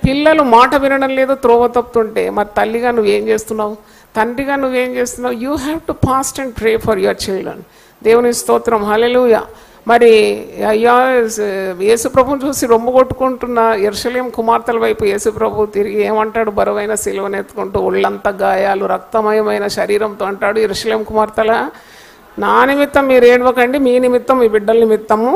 పిల్లలు మాట వినడం లేదు, త్రోవ తప్పుతుంటే మరి తల్లిగా నువ్వేం చేస్తున్నావు, తండ్రిగా నువ్వేం చేస్తున్నావు? You have to fast and pray for your children. దేవుని స్తోత్రం, హల్లెలూయా. మరి అయ్యా యేసుప్రభుని చూసి రొమ్ము కొట్టుకుంటున్న యెరూషలేము కుమార్తెల వైపు యేసుప్రభు తిరిగి ఏమంటాడు? బరువైన సిలువను ఎత్తుకుంటూ ఒళ్ళంతా గాయాలు, రక్తమయమైన శరీరంతో అంటాడు, యెరూషలేము కుమార్తెల, నా నిమిత్తం మీరు ఏడవకండి, మీ నిమిత్తం, మీ బిడ్డల నిమిత్తము.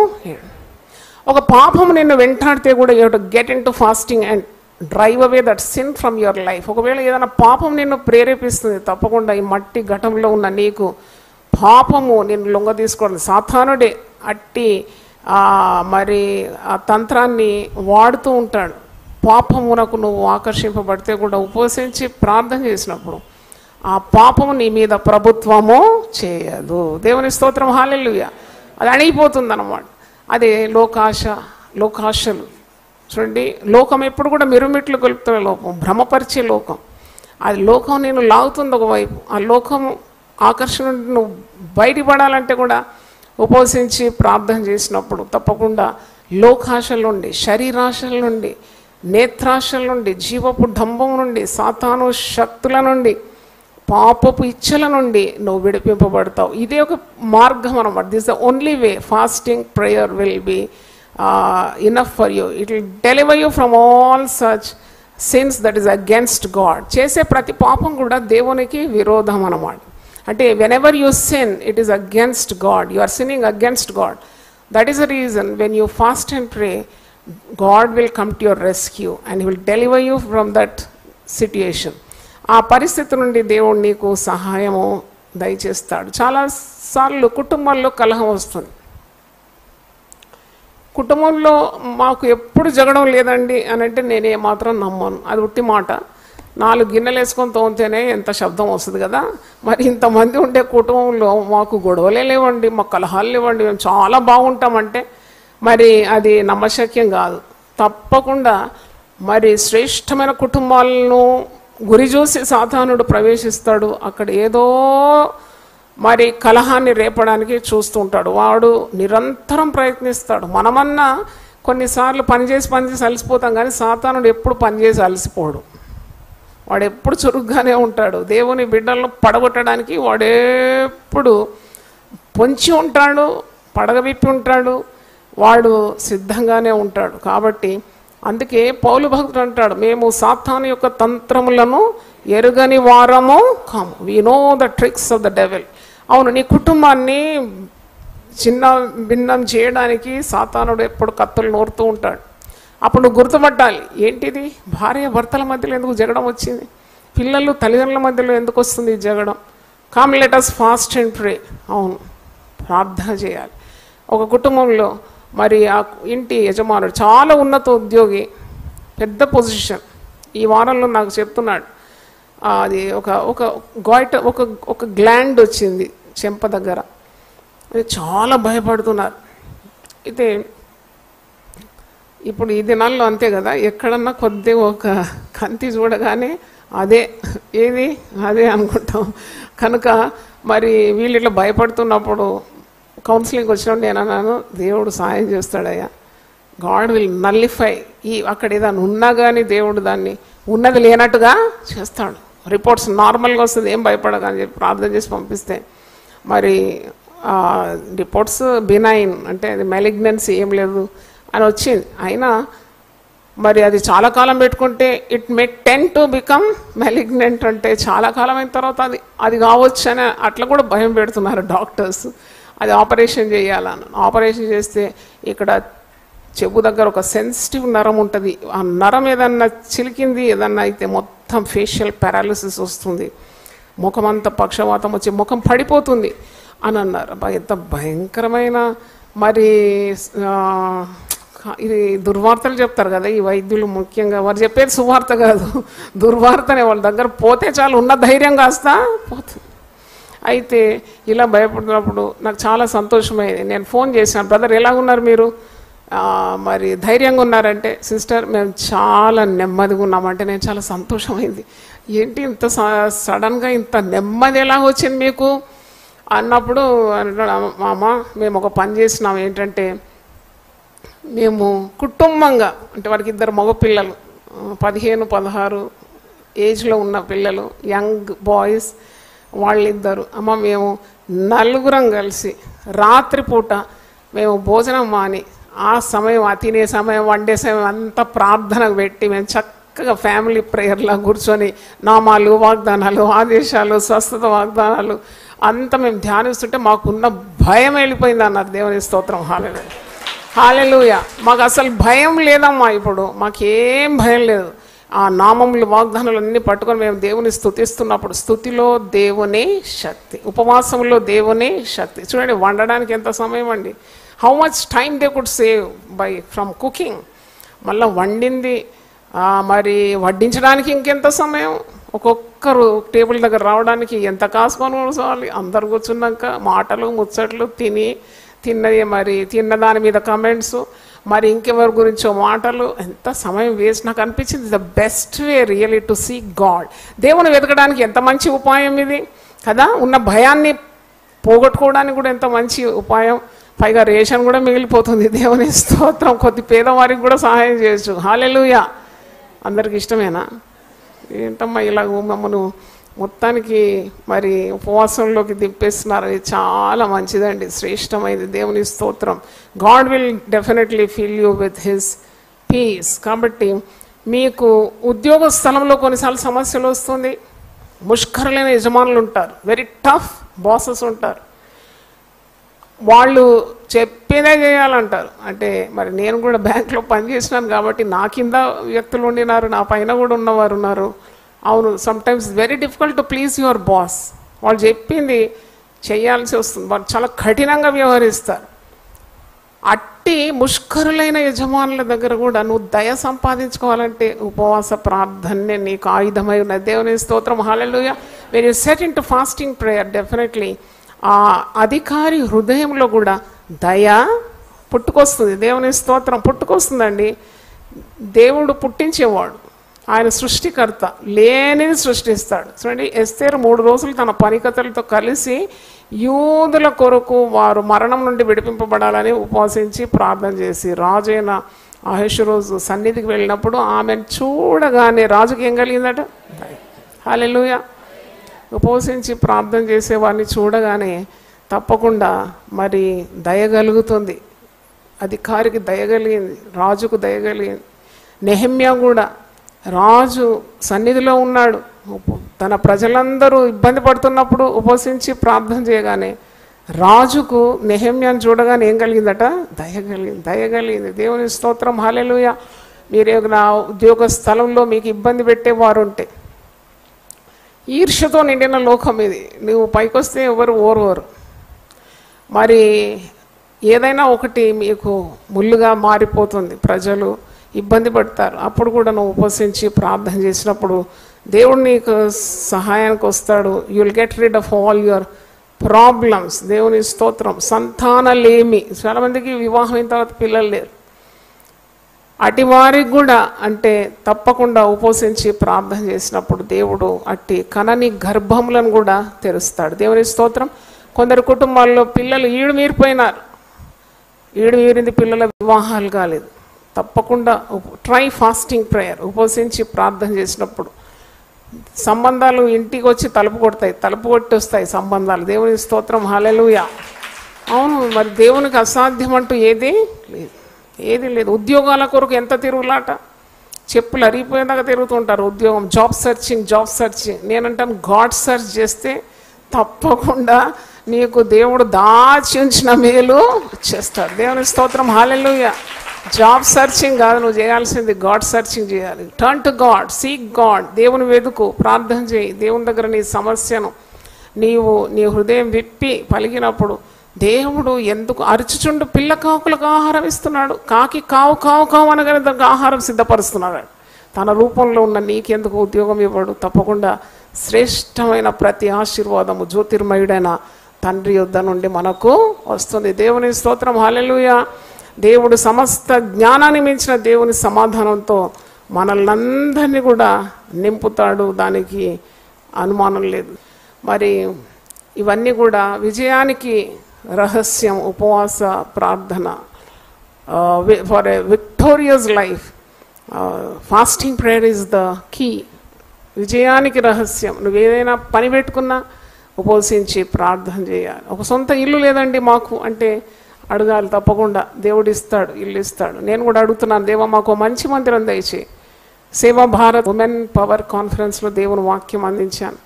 ఒక పాపము నిన్ను వెంటాడితే కూడా you have to get into fasting and drive away that sin from your life. ఒకవేళ ఏదైనా పాపం నిన్ను ప్రేరేపిస్తుంది, తప్పకుండా ఈ మట్టి ఘటంలో ఉన్న నీకు పాపము నిన్ను లొంగ తీసుకోవడం, సాతానుడే అట్టి మరి ఆ తంత్రాన్ని వాడుతూ ఉంటాడు. పాపమునకు నువ్వు ఆకర్షింపబడితే కూడా ఉపవసించి ప్రార్థన చేసినప్పుడు ఆ పాపము నీ మీద ప్రభుత్వము చేయదు. దేవుని స్తోత్రం, హల్లెలూయా. అది అణిగిపోతుంది అన్నమాట. అదే లోకాశలు చూడండి. లోకం ఎప్పుడు కూడా మిరుమిట్లు గొలుపుతున్న లోకం, భ్రమపరిచే లోకం. అది లోకం నేను లాగుతుంది ఒకవైపు. ఆ లోకం ఆకర్షణ నువ్వు బయటపడాలంటే కూడా ఉపవసించి ప్రార్థన చేసినప్పుడు తప్పకుండా లోకాశల నుండి, శరీరాశల నుండి, నేత్రాశల నుండి, జీవపు డంబం నుండి, సాతాను శక్తుల నుండి, పాపపు ఇచ్చల నుండి నువ్వు విడిపింపబడతావు. ఇదే ఒక మార్గం అన్నమాట. This the only way. Fasting prayer will be enough for you. It will deliver you from all such sins that is against God. చేసే ప్రతి పాపం కూడా దేవునికి విరోధం అన్నమాట. అంటే whenever you sin, it is against God. You are sinning against God. That is the reason when you fast and pray, God will come to your rescue and he will deliver you from that situation. ఆ పరిస్థితి నుండి దేవుడు నీకు సహాయము దయచేస్తాడు. చాలాసార్లు కుటుంబాల్లో కలహం వస్తుంది. కుటుంబంలో మాకు ఎప్పుడు జగడం లేదండి అని అంటే నేను ఏమాత్రం నమ్మను. అది ఉట్టి మాట. 4 గిన్నెలు వేసుకొని తోమితేనే ఎంత శబ్దం వస్తుంది కదా. మరి ఇంతమంది ఉండే కుటుంబంలో మాకు గొడవలే లేవండి, మాకు కలహాలు లేవండి, మేము చాలా బాగుంటామంటే మరి అది నమ్మశక్యం కాదు. తప్పకుండా మరి శ్రేష్టమైన కుటుంబాలను గురి చూసి సాతానుడు ప్రవేశిస్తాడు. అక్కడ ఏదో మరి కలహాన్ని రేపడానికి చూస్తూ ఉంటాడు. వాడు నిరంతరం ప్రయత్నిస్తాడు. మనమన్నా కొన్నిసార్లు పనిచేసి అలసిపోతాం, కానీ సాతానుడు ఎప్పుడు పనిచేసి అలసిపోడు. వాడు ఎప్పుడు చురుగ్గానే ఉంటాడు. దేవుని బిడ్డలను పడగొట్టడానికి వాడెప్పుడు పొంచి ఉంటాడు, పడగవిప్పి ఉంటాడు, వాడు సిద్ధంగానే ఉంటాడు. కాబట్టి అందుకే పౌలు భక్తుడు అంటాడు, మేము సాతాను యొక్క తంత్రములను ఎరుగని వారము కాము. We know the tricks of the devil. అవును, నీ కుటుంబాన్ని చిన్న భిన్నం చేయడానికి సాతానుడు ఎప్పుడు కత్తులు నూరుతూ ఉంటాడు. అప్పుడు నువ్వు గుర్తుపట్టాలి, ఏంటిది భార్య భర్తల మధ్యలో ఎందుకు జగడం వచ్చింది, పిల్లలు తల్లిదండ్రుల మధ్యలో ఎందుకు వస్తుంది ఈ జగడం. Come let us fast and pray. అవును, ప్రార్థన చేయాలి. ఒక కుటుంబంలో మరి ఆ ఇంటి యజమానుడు చాలా ఉన్నత ఉద్యోగి, పెద్ద పొజిషన్. ఈ వారంలో నాకు చెప్తున్నాడు, అది ఒక గ్లాండ్ వచ్చింది చెంప దగ్గర. అది చాలా భయపడుతున్నారు. అయితే ఇప్పుడు ఈ దినాల్లో అంతే కదా, ఎక్కడన్నా కొద్దిగా ఒక కంతి చూడగానే అదే ఏది అదే అనుకుంటాం. కనుక మరి వీళ్ళు ఇట్లా భయపడుతున్నప్పుడు కౌన్సిలింగ్ వచ్చినప్పుడు నేను అన్నాను, దేవుడు సాయం చేస్తాడయ్యా, గాడ్ విల్ నల్లిఫై. అక్కడ ఏదైనా ఉన్నా కానీ దేవుడు దాన్ని ఉన్నది లేనట్టుగా చేస్తాడు. రిపోర్ట్స్ నార్మల్గా వస్తుంది, ఏం భయపడకని చెప్పి ప్రార్థన చేసి పంపిస్తే మరి రిపోర్ట్స్ బినైన్, అంటే అది మెలిగ్నెన్సీ ఏం లేదు అని వచ్చింది. అయినా మరి అది చాలా కాలం పెట్టుకుంటే it may ten to become malignant, అంటే చాలా కాలం అయిన తర్వాత అది కావచ్చు అని అట్లా కూడా భయం పెడుతున్నారు డాక్టర్స్. అది ఆపరేషన్ చేయాలని. ఆపరేషన్ చేస్తే ఇక్కడ చెవు దగ్గర ఒక సెన్సిటివ్ నరం ఉంటుంది, ఆ నరం ఏదన్నా చిలికింది ఏదన్నా అయితే మొత్తం ఫేషియల్ పారాలిసిస్ వస్తుంది, ముఖం అంతా పక్షవాతం వచ్చి ముఖం పడిపోతుంది అని అన్నారు. ఎంత భయంకరమైన మరి ఇది దుర్వార్తలు చెప్తారు కదా ఈ వైద్యులు. ముఖ్యంగా వారు చెప్పేది సువార్త కాదు, దుర్వార్తనే. వాళ్ళ దగ్గర పోతే చాలు ఉన్న ధైర్యం కాస్త పోతుంది. అయితే ఇలా భయపడినప్పుడు నాకు చాలా సంతోషమైంది. నేను ఫోన్ చేశాను, బ్రదర్ ఎలాగున్నారు మీరు, మరి ధైర్యంగా ఉన్నారంటే, సిస్టర్ మేము చాలా నెమ్మదిగా ఉన్నామంటే నేను చాలా సంతోషమైంది. ఏంటి ఇంత సడన్గా ఇంత నెమ్మది ఎలా వచ్చింది మీకు అన్నప్పుడు మామ మేము ఒక పని చేసినాం. ఏంటంటే మేము కుటుంబంగా, అంటే వారికి 2 మగపిల్లలు, 15-16 ఏజ్లో ఉన్న పిల్లలు, యంగ్ బాయ్స్ వాళ్ళిద్దరు. అమ్మ మేము 4 కలిసి రాత్రిపూట మేము భోజనం మాని ఆ సమయం, ఆ తినే సమయం, వండే సమయం అంతా ప్రార్థనకు పెట్టి మేము చక్కగా ఫ్యామిలీ ప్రేయర్లా కూర్చొని నామాలు, వాగ్దానాలు, ఆదేశాలు, స్వస్థత వాగ్దానాలు అంతా మేము ధ్యానిస్తుంటే మాకున్న భయం వెళ్ళిపోయింది అన్నారు. దేవుని స్తోత్రం. హల్లెలూయా, హల్లెలూయా. మాకు అసలు భయం లేదమ్మా, ఇప్పుడు మాకేం భయం లేదు. ఆ నామములు, వాగ్దానాలు అన్నీ పట్టుకొని మేము దేవుని స్తుతిస్తున్నప్పుడు, స్తుతిలో దేవుని శక్తి, ఉపవాసంలో దేవుని శక్తి. చూడండి వండడానికి ఎంత సమయం అండి, how much time they could save buy from cooking. మళ్ళీ వండింది మరి వడ్డించడానికి ఇంకెంత సమయం, ఒక్కొక్కరు టేబుల్ దగ్గర రావడానికి ఎంత కాసుకొని కూర్చోవాలి. అందరు కూర్చున్నాక మాటలు ముచ్చట్లు, తిన్నది మరి తిన్న దాని మీద కమెంట్స్, మరి ఇంకెవరి గురించో మాటలు, ఎంత సమయం వేస్ట్. నాకు అనిపించింది the best way really to see God. దేవుని వెతకడానికి ఎంత మంచి ఉపాయం ఇది కదా. ఉన్న భయాన్ని పోగొట్టుకోవడానికి కూడా ఎంత మంచి ఉపాయం. పైగా రేషన్ కూడా మిగిలిపోతుంది. దేవుని స్తోత్రం. కొద్ది పేదవారికి కూడా సహాయం చేయొచ్చు. హల్లెలూయా. అందరికి ఇష్టమేనా? ఏంటమ్మా ఇలా మమ్మను మొత్తానికి మరి ఉపవాసంలోకి దింపేస్తున్నారు. అది చాలా మంచిదండి, శ్రేష్టమైనది. దేవుని స్తోత్రం. God will definitely fill you with his piece. కాబట్టి మీకు ఉద్యోగ స్థలంలో కొన్నిసార్లు సమస్యలు వస్తుంది. ముష్కరులైన యజమానులు ఉంటారు, వెరీ టఫ్ బాసెస్ ఉంటారు. వాళ్ళు చెప్పేదే చేయాలంటారు. అంటే మరి నేను కూడా బ్యాంక్లో పనిచేసినాను కాబట్టి నా కింద వ్యక్తులు ఉండినారు, నా పైన కూడా ఉన్నవారు ఉన్నారు. అవును, sometimes very difficult to please your boss. వాళ్ళు చెప్పింది చేయాల్సి వస్తుంది. వాళ్ళు చాలా కఠినంగా వ్యవహరిస్తారు. అట్టి ముష్కరులైన యజమానుల దగ్గర కూడా నువ్వు దయ సంపాదించుకోవాలంటే ఉపవాస ప్రార్థనే నీకు ఆయుధమై ఉన్నది. దేవుని స్తోత్రం. హల్లెలూయా. When you set into fasting prayer, definitely ఆ అధికారి హృదయంలో కూడా దయ పుట్టుకొస్తుంది. దేవుని స్తోత్రం. పుట్టుకొస్తుందండి. దేవుడు పుట్టించేవాడు, ఆయన సృష్టికర్త, లేనిది సృష్టిస్తాడు. చూడండి, ఎస్తేరు 3 రోజులు తన పనికతలతో కలిసి యూదుల కొరకు వారు మరణం నుండి విడిపింపబడాలని ఉపవాసించి ప్రార్థన చేసి రాజైన అహష్వేరోషు సన్నిధికి వెళ్ళినప్పుడు ఆమెను చూడగానే రాజుకి ఏం కలిగిందట? హల్లెలూయా. ఉపవసించి ప్రార్థన చేసేవాడిని చూడగానే తప్పకుండా మరి దయగలుగుతుంది. అధికారికి దయగలిగింది, రాజుకు దయగలిగింది. నెహెమ్యా కూడా రాజు సన్నిధిలో ఉన్నాడు, తన ప్రజలందరూ ఇబ్బంది పడుతున్నప్పుడు ఉపవసించి ప్రార్థన చేయగానే రాజుకు నెహెమ్యాను చూడగానే ఏం కలిగిందట? దయగలిగింది. దేవుని స్తోత్రం. హల్లెలూయా. మీరు నా ఉద్యోగ స్థలంలో మీకు ఇబ్బంది పెట్టేవారు ఉంటే, ఈర్ష్యతో నిండిన లోకం ఇది, నువ్వు పైకొస్తే ఎవరు ఓర్వరు. మరి ఏదైనా ఒకటి మీకు ముళ్ళుగా మారిపోతుంది, ప్రజలు ఇబ్బంది పడతారు. అప్పుడు కూడా నువ్వు ఉపవసించి ప్రార్థన చేసినప్పుడు దేవుడు నీకు సహాయానికి వస్తాడు. You will get rid of all your problems. దేవుని స్తోత్రం. సంతానలేమి, చాలామందికి వివాహం అయిన తర్వాత పిల్లలు లేరు. అటు వారికి కూడా అంటే తప్పకుండా ఉపవసించి ప్రార్థన చేసినప్పుడు దేవుడు అట్టి కనని గర్భములను కూడా తెరుస్తాడు. దేవుని స్తోత్రం. కొందరు కుటుంబాల్లో పిల్లలు ఈడు మీరిపోయినారు, ఈడు మీరింది, పిల్లల వివాహాలు కాలేదు. తప్పకుండా ట్రై ఫాస్టింగ్ ప్రేయర్, ఉపవసించి ప్రార్థన చేసినప్పుడు సంబంధాలు ఇంటికి వచ్చి తలుపు కొడతాయి, తలుపు కొట్టి వస్తాయి సంబంధాలు. దేవుని స్తోత్రం. హల్లెలూయా. అవును, మరి దేవునికి అసాధ్యం అంటూ ఏది లేదు, ఏది లేదు. ఉద్యోగాల కొరకు ఎంత తిరుగులాట, చెప్పులు అరిగిపోయేదాకా తిరుగుతుంటారు. ఉద్యోగం, జాబ్ సెర్చింగ్. నేనంటాను గాడ్ సెర్చ్ చేస్తే తప్పకుండా నీకు దేవుడు దాచి ఉంచిన మేలు చేస్తాడు. దేవుని స్తోత్రం. హల్లెలూయా. జాబ్ సర్చింగ్ కాదు నువ్వు చేయాల్సింది, గాడ్ సర్చింగ్ చేయాలి. Turn to God, seek God. దేవుని వెతుకు, ప్రార్థన చేయి. దేవుని దగ్గర నీ సమస్యను నీ హృదయం విప్పి పలికినప్పుడు దేవుడు ఎందుకు అరుచుచుండు పిల్ల కాకులకు ఆహారం ఇస్తున్నాడు. కాకి కావు కావు కావు అనగానే దానికి ఆహారం సిద్ధపరుస్తున్నాడు. తన రూపంలో ఉన్న నీకెందుకు ఉద్యోగం ఇవ్వడు? తప్పకుండా శ్రేష్టమైన ప్రతి ఆశీర్వాదము జ్యోతిర్మయుడైన తండ్రి యొద్ద నుండి మనకు వస్తుంది. దేవుని స్తోత్రం. హల్లెలూయా. దేవుడు సమస్త జ్ఞానాన్ని మించిన దేవుని సమాధానంతో మనల్నందరినీ కూడా నింపుతాడు, దానికి అనుమానం లేదు. మరి ఇవన్నీ కూడా విజయానికి రహస్యం ఉపవాస ప్రార్థన. For a victorious life fasting prayer is the key. విజయానికి రహస్యం. నువ్వు ఏదైనా పని పెట్టుకున్నా ఉపవసించి ప్రార్థన చేయాలి. ఒక సొంత ఇల్లు లేదండి మాకు అంటే అడగాలి, తప్పకుండా దేవుడు ఇస్తాడు, ఇల్లు ఇస్తాడు. నేను కూడా అడుగుతున్నాను, దేవా మాకు మంచి మందిరం దయచేయి. సేవా భారత్ ఉమెన్ పవర్ కాన్ఫరెన్స్లో దేవుని వాక్యం అందించాను.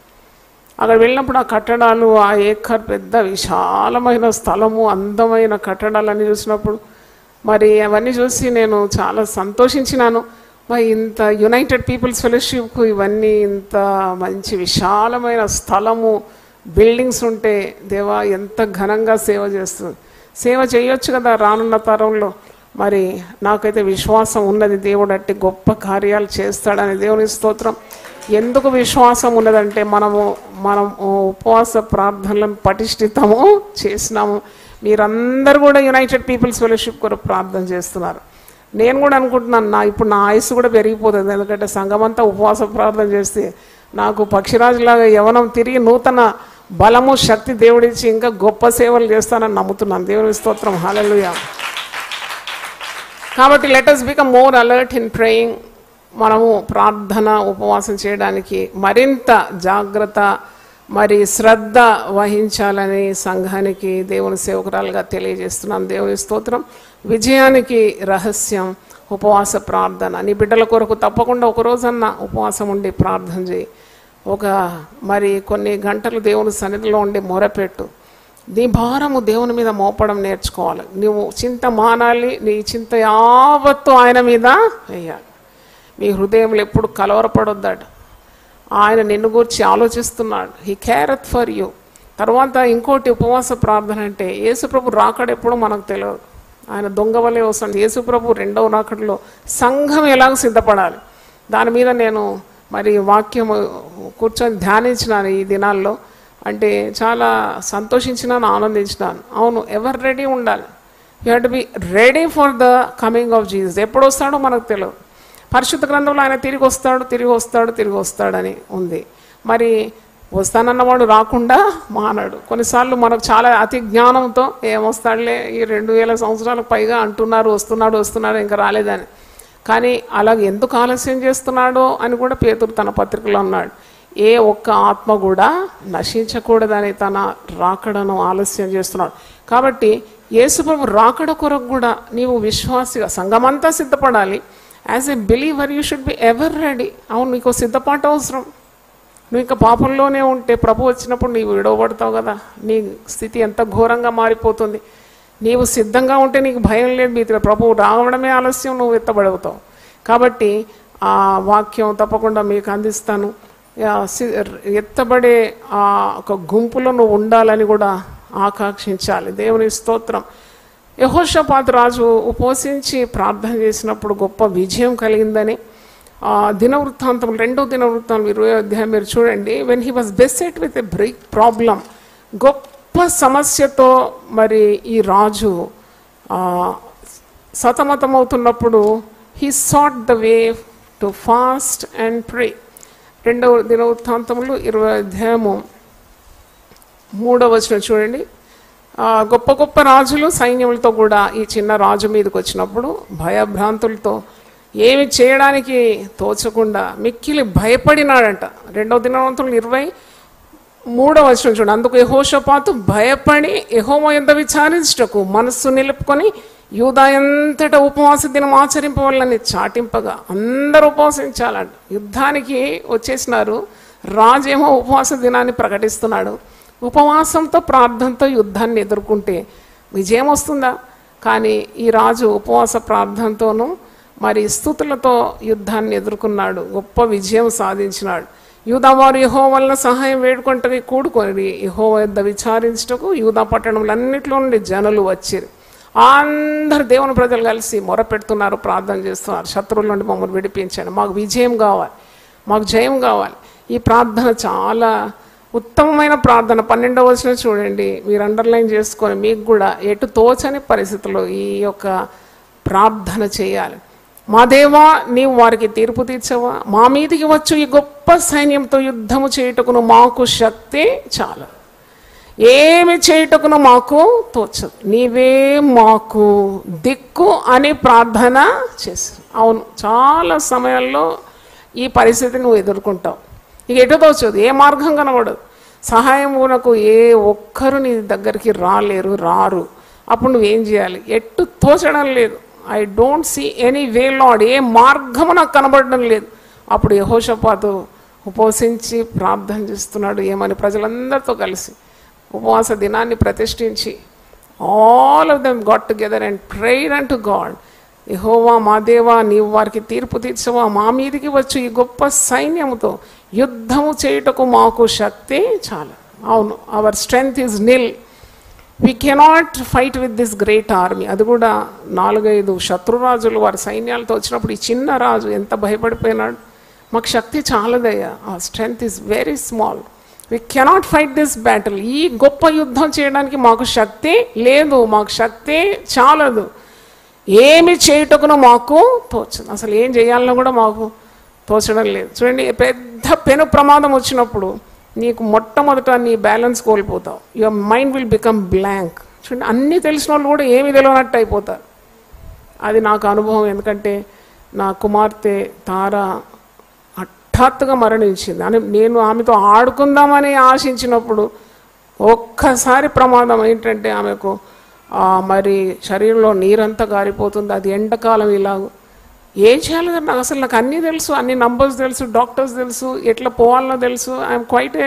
అక్కడ వెళ్ళినప్పుడు ఆ కట్టడాలు, ఆ ఏకర్ పెద్ద విశాలమైన స్థలము, అందమైన కట్టడాలన్నీ చూసినప్పుడు మరి అవన్నీ చూసి నేను చాలా సంతోషించినాను. మరి ఇంత యునైటెడ్ పీపుల్స్ ఫెలోషిప్కు ఇవన్నీ ఇంత మంచి విశాలమైన స్థలము, బిల్డింగ్స్ ఉంటే దేవా ఎంత ఘనంగా సేవ చేస్తుంది. సేవ చేయొచ్చు కదా రానున్న తరంలో. మరి నాకైతే విశ్వాసం ఉన్నది, దేవుడు అట్టి గొప్ప కార్యాలు చేస్తాడని. దేవుని స్తోత్రం. ఎందుకు విశ్వాసం ఉన్నదంటే మనం ఉపవాస ప్రార్థనలను పటిష్ఠితము చేసినాము. మీరందరూ కూడా యునైటెడ్ పీపుల్స్ ఫెలోషిప్ కొరకు ప్రార్థన చేస్తున్నారు. నేను కూడా అనుకుంటున్నాను, ఇప్పుడు నా ఆయుసు కూడా పెరిగిపోతుంది. ఎందుకంటే సంఘమంతా ఉపవాస ప్రార్థన చేస్తే నాకు పక్షిరాజులాగా యవనం తిరిగి నూతన బలము శక్తి దేవుడిచ్చి ఇంకా గొప్ప సేవలు చేస్తానని నమ్ముతున్నాను. దేవుని స్తోత్రం. హల్లెలూయా. కాబట్టి let us become more alert in praying. మనము ప్రార్థన ఉపవాసం చేయడానికి మరింత జాగ్రత్త మరి శ్రద్ధ వహించాలని సంఘానికి దేవుని సేవకురాలుగా తెలియజేస్తున్నాను. దేవుని స్తోత్రం. విజయానికి రహస్యం ఉపవాస ప్రార్థన. నీ బిడ్డల కొరకు తప్పకుండా ఒక రోజన్నా ఉపవాసం ఉండి ప్రార్థన చేయి. మరి కొన్ని గంటలు దేవుని సన్నిధిలో ఉండి మొరపెట్టు. నీ భారము దేవుని మీద మోపడం నేర్చుకోవాలి. నువ్వు చింత మానాలి, నీ చింత యావత్తు ఆయన మీద వేయాలి. మీ హృదయంలో ఎప్పుడు కలవరపడొద్దాడు. ఆయన నిన్ను గురించి ఆలోచిస్తున్నాడు. He careth for you. తర్వాత ఇంకోటి ఉపవాస ప్రార్థన అంటే యేసుప్రభు రాకడ ఎప్పుడో మనకు తెలియదు. ఆయన దొంగ వలె వస్తుంది. యేసుప్రభు రెండవ రాకడలో సంఘం ఎలాగ సిద్ధపడాలి దాని మీద నేను మరి వాక్యం కూర్చొని ధ్యానించినాను ఈ దినాల్లో. అంటే చాలా సంతోషించినాను, ఆనందించినాను. అవును, ఎవరు రెడీ ఉండాలి. You have to be ready for the coming of Jesus. ఎప్పుడు వస్తాడో మనకు తెలియదు. పరిశుద్ధ గ్రంథంలో ఆయన తిరిగి వస్తాడని ఉంది. మరి వస్తానన్నవాడు రాకుండా మానాడు. కొన్నిసార్లు మనకు చాలా అతి జ్ఞానంతో ఏమొస్తాడులే, ఈ 2000 సంవత్సరాలకు పైగా అంటున్నారు వస్తున్నాడు ఇంకా రాలేదని. కానీ అలాగే ఎందుకు ఆలస్యం చేస్తున్నాడో అని కూడా పేతురు తన పత్రికలో అన్నాడు. ఏ ఒక్క ఆత్మ కూడా నశించకూడదని తన రాకడను ఆలస్యం చేస్తున్నాడు. కాబట్టి యేసుప్రభు రాకడ కొరకు కూడా నీవు విశ్వాసిగా సంఘమంతా సిద్ధపడాలి. As a believer you should be ever ready. అవును, నీకు సిద్ధపాటు అవసరం. నువ్వు ఇంకా పాపంలోనే ఉంటే ప్రభు వచ్చినప్పుడు నీవు విడవబడతావు కదా. నీ స్థితి ఎంత ఘోరంగా మారిపోతుంది. నీవు సిద్ధంగా ఉంటే నీకు భయం లేదు, భీతి. ప్రభువు రావడమే ఆలస్యం, నువ్వు ఎత్తబడవుతావు. కాబట్టి ఆ వాక్యం తప్పకుండా మీకు అందిస్తాను. ఎత్తబడే ఒక గుంపులో నువ్వు ఉండాలని కూడా ఆకాంక్షించాలి. దేవుని స్తోత్రం. యెహోషాపాతు రాజు ఉపవసించి ప్రార్థన చేసినప్పుడు గొప్ప విజయం కలిగిందని దినవృత్తాంతం 2వ దినవృత్తాంతం 20వ అధ్యాయం మీరు చూడండి. When he was beset with a big problem, గొప్ప సమస్యతో మరి ఈ రాజు సతమతమవుతున్నప్పుడు he sought the way to fast and pray. 2వ దినవృత్తాంతములు 20వ అధ్యాయము 3వ వచనం చూడండి. గొప్ప గొప్ప రాజులు సైన్యములతో కూడా ఈ చిన్న రాజు మీదకి వచ్చినప్పుడు భయభ్రాంతులతో ఏమి చేయడానికి తోచకుండా మిక్కిలి భయపడినాడంట. 2వ దినవృత్తాంతములు 23వ వచనం చూడండి. అందుకు యెహోషాపాతు భయపడి యెహోవా యందు విచారించుటకు మనస్సు నిలుపుకొని యూదా ఎంతటా ఉపవాస దినం ఆచరింపవాలని చాటింపగా అందరూ ఉపవాసించాలంట. యుద్ధానికి వచ్చేసినారు, రాజేమో ఉపవాస దినాన్ని ప్రకటిస్తున్నాడు. ఉపవాసంతో ప్రార్థనతో యుద్ధాన్ని ఎదుర్కొంటే విజయం వస్తుందా? కానీ ఈ రాజు ఉపవాస ప్రార్థనతోనూ మరి స్తుతులతో యుద్ధాన్ని ఎదుర్కొన్నాడు, గొప్ప విజయం సాధించినాడు. యూదా వారు యెహోవా వలన సహాయం వేడుకొంటకి కూడుకొని యెహోవా యొద్ద విచారించుటకు యూదా పట్టణములన్నిటిలో నుండి జనులు వచ్చిరు. అందరు దేవుని ప్రజలు కలిసి మొరపెడుతున్నారు, ప్రార్థన చేస్తున్నారు. శత్రువుల నుండి మమ్మల్ని విడిపించండి, మాకు విజయం కావాలి, మాకు జయం కావాలి. ఈ ప్రార్థన చాలా ఉత్తమమైన ప్రార్థన. 12వ వచనం చూడండి, మీరు అండర్లైన్ చేసుకొని మీకు కూడా ఎటు తోచని పరిస్థితుల్లో ఈ యొక్క ప్రార్థన చేయాలి. మా దేవా, నీవు వారికి తీర్పు తీర్చవా? మా మీదికి వచ్చు ఈ గొప్ప సైన్యంతో యుద్ధము చేయుటకును మాకు శక్తి చాలా, ఏమి చేయుటకును మాకు తోచదు, నీవే మాకు దిక్కు అని ప్రార్థన చేశారు. అవును, చాలా సమయాల్లో ఈ పరిస్థితిని నువ్వు ఎదుర్కొంటావు, ఇక ఎటు తోచదు, ఏ మార్గం కనబడదు, సహాయం నాకు ఏ ఒక్కరు నీ దగ్గరికి రారు. అప్పుడు నువ్వేం చేయాలి? ఎటు తోచడం లేదు. I don't see any way Lord, ఏ మార్గము నాకు కనబడడం లేదు. అప్పుడు యెహోషాపాతు ఉపవసించి ప్రార్థన చేస్తున్నాడు. ఏమని? ప్రజలందరితో కలిసి ఉపవాస దినాన్ని ప్రతిష్ఠించి all of them got together and prayer unto God. యెహోవా మా దేవా, నీవు వారికి తీర్పు తీర్చవా? మా మీదికి వచ్చి ఈ గొప్ప సైన్యముతో యుద్ధము చేయుటకు మాకు శక్తి చాలా. అవును, hour strength is nil, we cannot fight with this great army. అది కూడా 4-5 శత్రురాజులు వారి సైన్యాలతో వచ్చినప్పుడు ఈ చిన్న రాజు ఎంత భయపడిపోయినాడు. మాకు శక్తి చాలదయ్యా, ఆ strength is very small, we cannot fight this battle. ఈ గొప్ప యుద్ధం చేయడానికి మాకు శక్తి లేదు, మాకు శక్తి చాలదు, ఏమి చేయుటకునో మాకు తోచదు. అసలు ఏం చేయాలన్నా కూడా మాకు తోచడం లేదు. చూడండి, పెద్ద పెను ప్రమాదం వచ్చినప్పుడు నీకు మొట్టమొదట నీ బ్యాలెన్స్ కోల్పోతావు. Your mind will become blank. చూడండి, అన్నీ తెలిసిన వాళ్ళు కూడా ఏమీ తెలియనట్టు అయిపోతారు. అది నాకు అనుభవం. ఎందుకంటే నా కుమార్తె తార హఠాత్తుగా మరణించింది అని నేను ఆమెతో ఆడుకుందామని ఆశించినప్పుడు ఒక్కసారి ప్రమాదం ఏంటంటే ఆమెకు మరి శరీరంలో నీరంతా గారిపోతుంది. అది ఎండాకాలం ఇలాగ ఏం చేయాలి నాకు అసలు, నాకు అన్నీ తెలుసు, అన్ని నంబర్స్ తెలుసు, డాక్టర్స్ తెలుసు, ఎట్లా పోవాలనో తెలుసు. I'm quite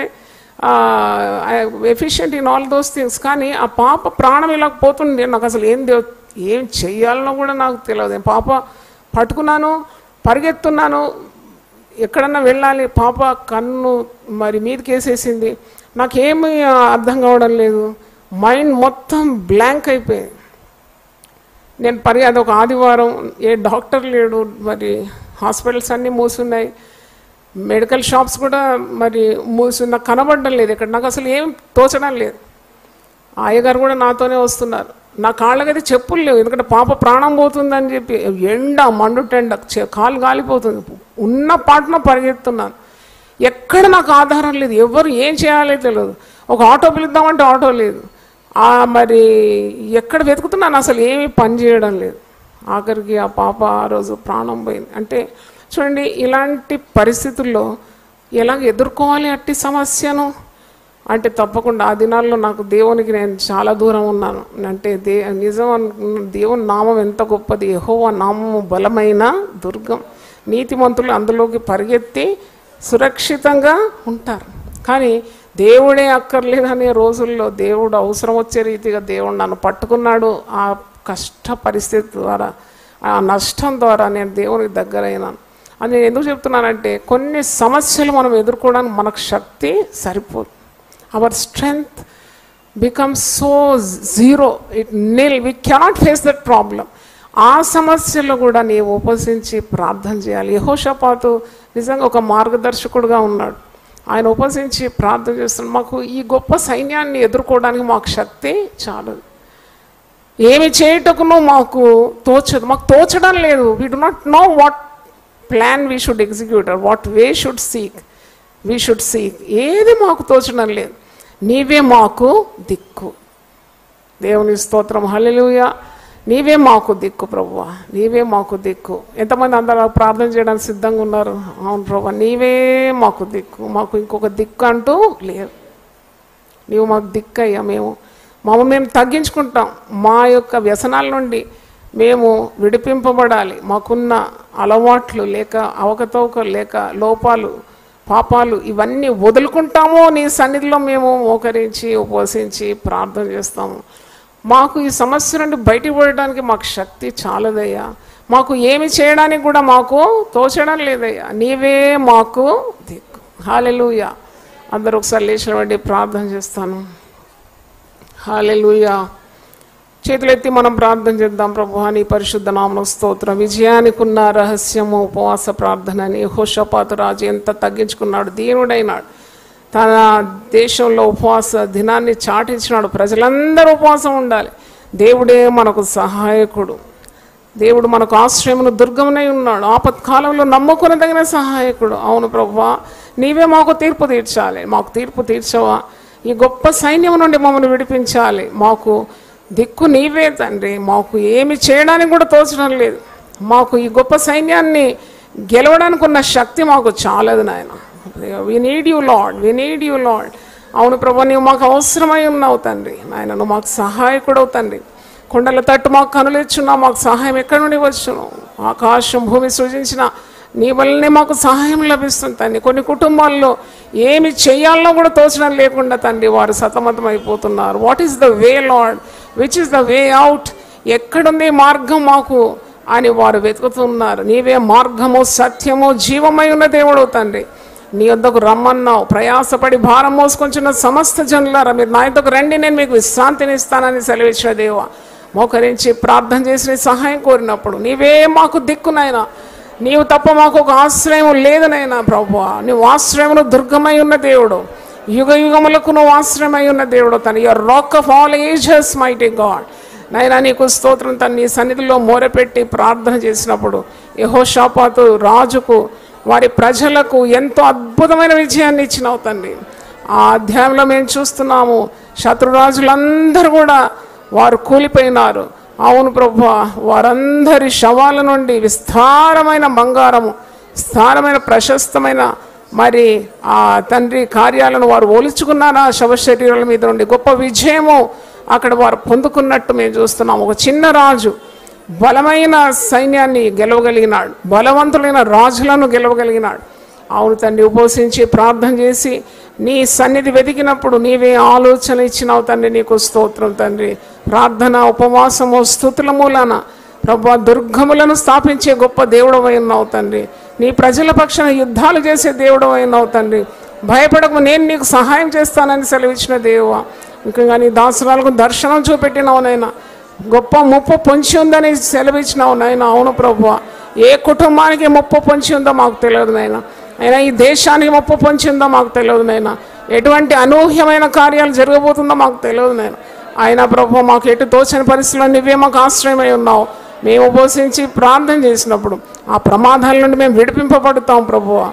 efficient in all those things. కానీ ఆ పాప ప్రాణం ఇలా పోతుంది, నాకు అసలు ఏం చెయ్యాలనో కూడా నాకు తెలియదు. పాప పట్టుకున్నాను, పరిగెత్తున్నాను, ఎక్కడన్నా వెళ్ళాలి, పాప కన్ను మరి మీదకి వేసేసింది. నాకేమీ అర్థం కావడం లేదు, మైండ్ మొత్తం బ్లాంక్ అయిపోయింది. నేను అది ఒక ఆదివారం, ఏ డాక్టర్ లేడు, మరి హాస్పిటల్స్ అన్నీ మూసున్నాయి, మెడికల్ షాప్స్ కూడా మరి మూసున్న, కనబడడం లేదు ఇక్కడ, నాకు అసలు ఏం తోచడం లేదు. అయ్యగారు కూడా నాతోనే వస్తున్నారు. నా కాళ్ళకైతే చెప్పులు లేవు, ఎందుకంటే పాప ప్రాణం పోతుందని చెప్పి ఎండ మండుటెండ, కాలు గాలిపోతుంది, ఉన్న పాటన పరిగెత్తున్నాను. ఎక్కడ నాకు ఆధారం లేదు, ఎవరు ఏం చేయాలో తెలియదు. ఒక ఆటో పిలుద్దామంటే ఆటో లేదు, మరి ఎక్కడ వెతుకుతున్నాను, అసలు ఏమీ పని చేయడం లేదు. ఆఖరికి ఆ పాప ఆ రోజు ప్రాణం పోయింది. అంటే చూడండి, ఇలాంటి పరిస్థితుల్లో ఎలాగ ఎదుర్కోవాలి అట్టి సమస్యను అంటే తప్పకుండా ఆ దినాల్లో నాకు దేవునికి నేను చాలా దూరం ఉన్నాను. అంటే నిజం, దేవుని నామం ఎంత గొప్పది, యెహోవా నామము బలమైన దుర్గం, నీతిమంతులు అందులోకి పరిగెత్తి సురక్షితంగా ఉంటారు. కానీ దేవుడే అక్కర్లేదనే రోజుల్లో దేవుడు అవసరం వచ్చే రీతిగా దేవుడు నన్ను పట్టుకున్నాడు. ఆ కష్ట పరిస్థితి ద్వారా, ఆ నష్టం ద్వారా నేను దేవునికి దగ్గరైనాను. అది నేను ఎందుకు చెప్తున్నానంటే, కొన్ని సమస్యలు మనం ఎదుర్కోవడానికి మనకు శక్తి సరిపోదు. Hour strength becomes so zero, it nil, we cannot face that problem. ఆ సమస్యలో కూడా నీవు ఉపవసించి ప్రార్థన చేయాలి. యెహోషాపాతు నిజంగా ఒక మార్గదర్శకుడుగా ఉన్నాడు. ఆయన ఉపవసించి ప్రార్థన చేస్తున్నాడు. మాకు ఈ గొప్ప సైన్యాన్ని ఎదుర్కోవడానికి మాకు శక్తి చాలదు. ఏమి చేయటకును మాకు తోచదు, మాకు తోచడం లేదు. We do not know what plan we should execute or what way should seek. ఏది మాకు తోచడం లేదు. నీవే మాకు దిక్కు. దేవుని స్తోత్రం, హల్లెలూయా. నీవే మాకు దిక్కు ప్రభువా, నీవే మాకు దిక్కు. ఎంతమంది అందరూ ప్రార్థన చేయడానికి సిద్ధంగా ఉన్నారు? అవును ప్రభువా, నీవే మాకు దిక్కు, మాకు ఇంకొక దిక్కు అంటూ లేదు. నీవు మాకు దిక్కు అయ్యా. మేము తగ్గించుకుంటాం. మా యొక్క వ్యసనాల నుండి మేము విడిపింపబడాలి. మాకున్న అలవాట్లు లేక, అవకతవకలు లేక, లోపాలు, పాపాలు ఇవన్నీ వదులుకుంటాము. నీ సన్నిధిలో మేము మోకరించి ఉపవసించి ప్రార్థన చేస్తాము. మాకు ఈ సమస్య నుండి బయటికి పడడానికి మాకు శక్తి చాలదయ్యా. మాకు ఏమి చేయడానికి కూడా మాకు తోచడం లేదయ్యా. నీవే మాకు దిక్కు. హల్లెలూయా. అందరూ ఒకసారి లేచినవండి, ప్రార్థన చేస్తాను. హల్లెలూయా. చేతులెత్తి మనం ప్రార్థన చేద్దాం. ప్రభువా, నీ పరిశుద్ధ నామమునకు స్తోత్రం. విజయానికి ఉన్న రహస్యము ఉపవాస ప్రార్థనని. యెహోషాపాతు రాజు ఎంత తగ్గించుకున్నాడు, దీనుడైనాడు. తన దేశంలో ఉపవాస దినాన్ని చాటించినాడు. ప్రజలందరూ ఉపవాసం ఉండాలి. దేవుడే మనకు సహాయకుడు. దేవుడు మనకు ఆశ్రయమును దుర్గమునై ఉన్నాడు. ఆపత్కాలంలో నమ్ముకొనదగిన సహాయకుడు. అవును ప్రభువా, నీవే మాకు తీర్పు తీర్చాలి. మాకు తీర్పు తీర్చవా? ఈ గొప్ప సైన్యం నుండి మమ్మల్ని విడిపించాలి. మాకు దిక్కు నీవే తండ్రి. మాకు ఏమి చేయడానికి కూడా తోచడం లేదు. మాకు ఈ గొప్ప సైన్యాన్ని గెలవడానికి ఉన్న శక్తి మాకు చాలదు నాయన. We need you lord. అవును ప్రభు, నీవు మాకు అవసరమై ఉన్నావు తండ్రి. నాయన, నువ్వు మాకు సహాయకుడవు తండ్రి. కొండల తట్టు మాకు కనులెచ్చున్నావు. మాకు సహాయం ఎక్కడి నుండి వచ్చును? ఆకాశం భూమి సృజించిన నీ వల్లనే మాకు సహాయం లభిస్తుంది తండ్రి. కొన్ని కుటుంబాల్లో ఏమి చేయాలనో కూడా తోచడం లేకుండా తండ్రి వారు సతమతం అయిపోతున్నారు. What is the way lord? Which is the way out? ఎక్కడుంది మార్గం మాకు అని వారు వెతుకుతున్నారు. నీవే మార్గము, సత్యము, జీవమై ఉన్న దేవుడు తండ్రి. నీ వద్దకు రమ్మన్నావు. ప్రయాసపడి భారం మోసుకొంచున్న సమస్త జనులారా, మీరు నా వద్దకు రండి, నేను మీకు విశ్రాంతిని ఇస్తానని సెలవిచ్చిన దేవా, మోకరించి ప్రార్థన చేసి సహాయం కోరినప్పుడు నీవే మాకు దిక్కునైనా. నీవు తప్ప మాకు ఒక ఆశ్రయం లేదనైనా ప్రభువా. నువ్వు ఆశ్రయమును దుర్గమై ఉన్న దేవుడు. యుగ యుగములకు నువ్వు ఆశ్రయమై ఉన్న దేవుడు తను. Your rock of all ages mighty God. నైనా నీకు స్తోత్రం. తను నీ సన్నిధిలో మోరపెట్టి ప్రార్థన చేసినప్పుడు యెహోషాపాతు రాజుకు, వారి ప్రజలకు ఎంతో అద్భుతమైన విజయాన్ని ఇచ్చినావు తండ్రి. ఆ అధ్యాయంలో మేము చూస్తున్నాము, శత్రురాజులందరూ కూడా వారు కూలిపోయినారు. అవును ప్రభువా, వారందరి శవాల నుండి విస్తారమైన బంగారము, విస్తారమైన ప్రశస్తమైన మరి ఆ తండ్రి కార్యాలను వారు ఓలుచుకున్నారు. ఆ శవ శరీరాల మీద నుండి గొప్ప విజయము అక్కడ వారు పొందుకున్నట్టు మేము చూస్తున్నాము. ఒక చిన్న రాజు బలమైన సైన్యాన్ని గెలవగలిగినాడు, బలవంతులైన రాజులను గెలవగలిగినాడు. అవును తండ్రి, ఉపవసించి ప్రార్థన చేసి నీ సన్నిధి వెతికినప్పుడు నీవే ఆలోచన ఇచ్చినావు తండ్రి. నీకు స్తోత్రం తండ్రి. ప్రార్థన, ఉపవాసము, స్తుతుల మూలాన ప్రభువా దుర్గములను స్థాపించే గొప్ప దేవుడవై ఉన్నావు తండ్రి. నీ ప్రజల పక్షాన యుద్ధాలు చేసే దేవుడవై ఉన్నావు తండ్రి. భయపడకు, నేను నీకు సహాయం చేస్తానని సెలవిచ్చిన దేవా. ఇంకా నీ దాసురాలకు దర్శనం చూపెట్టినావు నైనా. గొప్ప ముప్పు పొంచి ఉందని సెలవిచ్చినావు నాయన. అవును ప్రభువా, ఏ కుటుంబానికి ముప్పు పొంచి ఉందో మాకు తెలియదు నాయన. అయినా ఈ దేశానికి ముప్పు పొంచి ఉందో మాకు తెలియదు నాయన. ఎటువంటి అనూహ్యమైన కార్యాలు జరగబోతుందో మాకు తెలియదు నాయన. అయినా ప్రభు, మాకు ఎటు తోచని పరిస్థితుల్లో నువ్వే మాకు ఆశ్రయమై ఉన్నావు. మేము ఉపవసించి ప్రార్థన చేసినప్పుడు ఆ ప్రమాదాల నుండి మేము విడిపింపబడతాం ప్రభువా.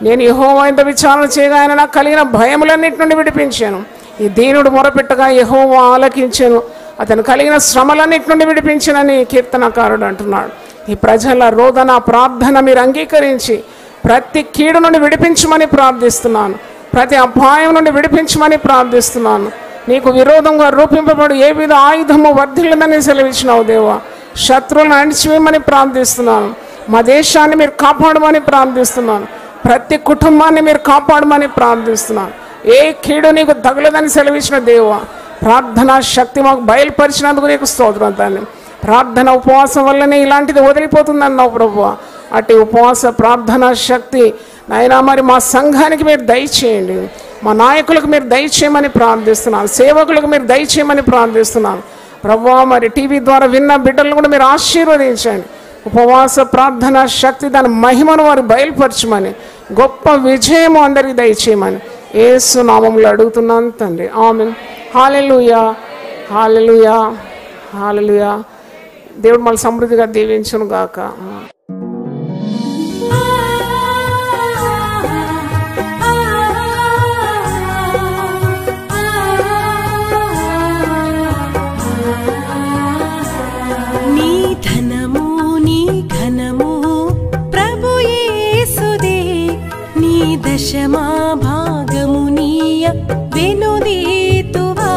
నేను యెహోవా ఇంత విచారణ చేయగా ఆయన నాకు కలిగిన భయములన్నిటి నుండి విడిపించాను. ఈ దీనుడు మొరపెట్టగా యెహోవా ఆలకించాను, అతను కలిగిన శ్రమలన్నిటి నుండి విడిపించనని కీర్తనకారుడు అంటున్నాడు. ఈ ప్రజల రోదన, ప్రార్థన మీరు అంగీకరించి ప్రతి కీడు నుండి విడిపించమని ప్రార్థిస్తున్నాను. ప్రతి అపాయం నుండి విడిపించమని ప్రార్థిస్తున్నాను. నీకు విరోధంగా రూపింపబడు ఏ విధ ఆయుధము వర్ధిల్లదని సెలవిచ్చినావు దేవా. శత్రువులను అణిచివేయమని ప్రార్థిస్తున్నాను. మా దేశాన్ని మీరు కాపాడమని ప్రార్థిస్తున్నాను. ప్రతి కుటుంబాన్ని మీరు కాపాడమని ప్రార్థిస్తున్నాను. ఏ కీడు నీకు తగలదని సెలవిచ్చిన దేవా. ప్రార్థనా శక్తి మాకు బయలుపరిచినందుకు నీకు స్తోత్రం తండ్రి. ప్రార్థన, ఉపవాసం వల్లనే ఇలాంటిది వదిలిపోతుందన్నావు ప్రభువా. అటు ఉపవాస ప్రార్థనా శక్తి నాయనా మరి మా సంఘానికి మీరు దయచేయండి. మా నాయకులకు మీరు దయచేయమని ప్రార్థిస్తున్నాను. సేవకులకు మీరు దయచేయమని ప్రార్థిస్తున్నాను ప్రభువా. మరి టీవీ ద్వారా విన్న బిడ్డలను కూడా మీరు ఆశీర్వదించండి. ఉపవాస ప్రార్థనా శక్తి దాని మహిమను వారు బయలుపరచమని, గొప్ప విజయము అందరికీ దయచేయమని యేసు నామములో అడుగుతున్నాను తండ్రి. ఆమేన్. హల్లెలూయా, హల్లెలూయా, హల్లెలూయా. దేవుడు మళ్ళీ సమృద్ధిగా దీవించును గాక. నీ ధనము నీ ఘనము ప్రభు యేసుదే, నీ దశమా భాగము నీయ వెనుదీతువా.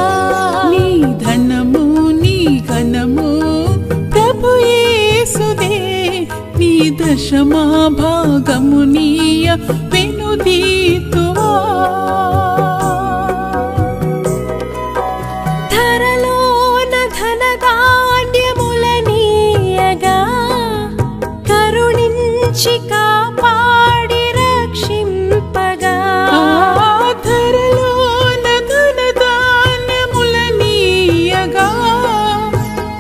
నీ ధనము నీ ఘనము ప్రభు యేసుదే, నీ దశమా భాగము నీయ వెనుదీతువా. ధరలోన ధనధాన్యములనీయగా కరుణించి కాపాడి రక్షింపగా. ధరలోన ధనధాన్యములనీయగా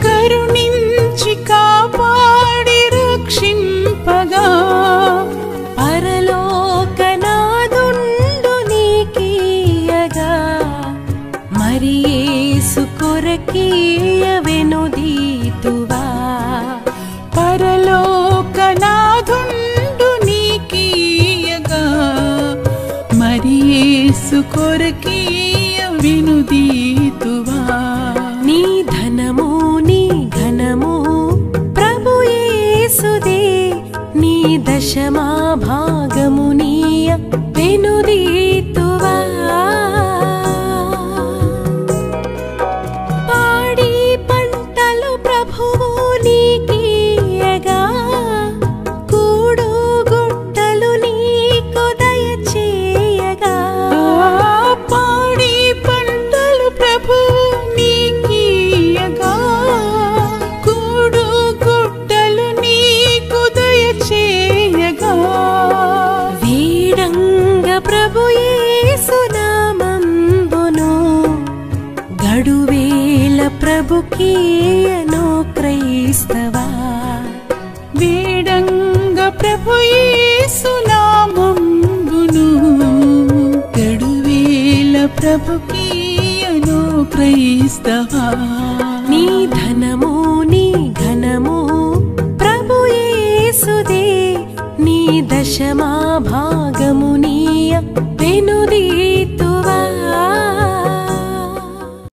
కరుణించి కాపాడి రక్షింపగా. పరలోకనాదుండు నీకీయగా మరి యేసు కొరకీయ వెనుదీతువా. పరలోకనాథుండు నీకీయగా మరి యేసు కొరకీయ వెనుదీతువా. నీ ధనము నీ ఘనము ప్రభు యేసుదే, నీ దశమా భాగము నీయ వెనుదీతువా. పాడి పంటలు ప్రభువు నీకీయగా కూడు గుట్టలు నీకు దయచేయగా. పాడి పంటలు ప్రభు నీకీయగా కూడు గుట్టలు నీకు దయచేయగా. వీడంగ ప్రభు యేసు నామంబును గడువేల ప్రభుకీయను క్రైస్తవా. వేడంగ ప్రభు యేసు నామంబును గడువేల ప్రభుకీయను క్రైస్తవా. నీ ధనము నీ ఘనము ప్రభు యేసుదే, నీ దశమా భాగము నీయ వెనుదీతు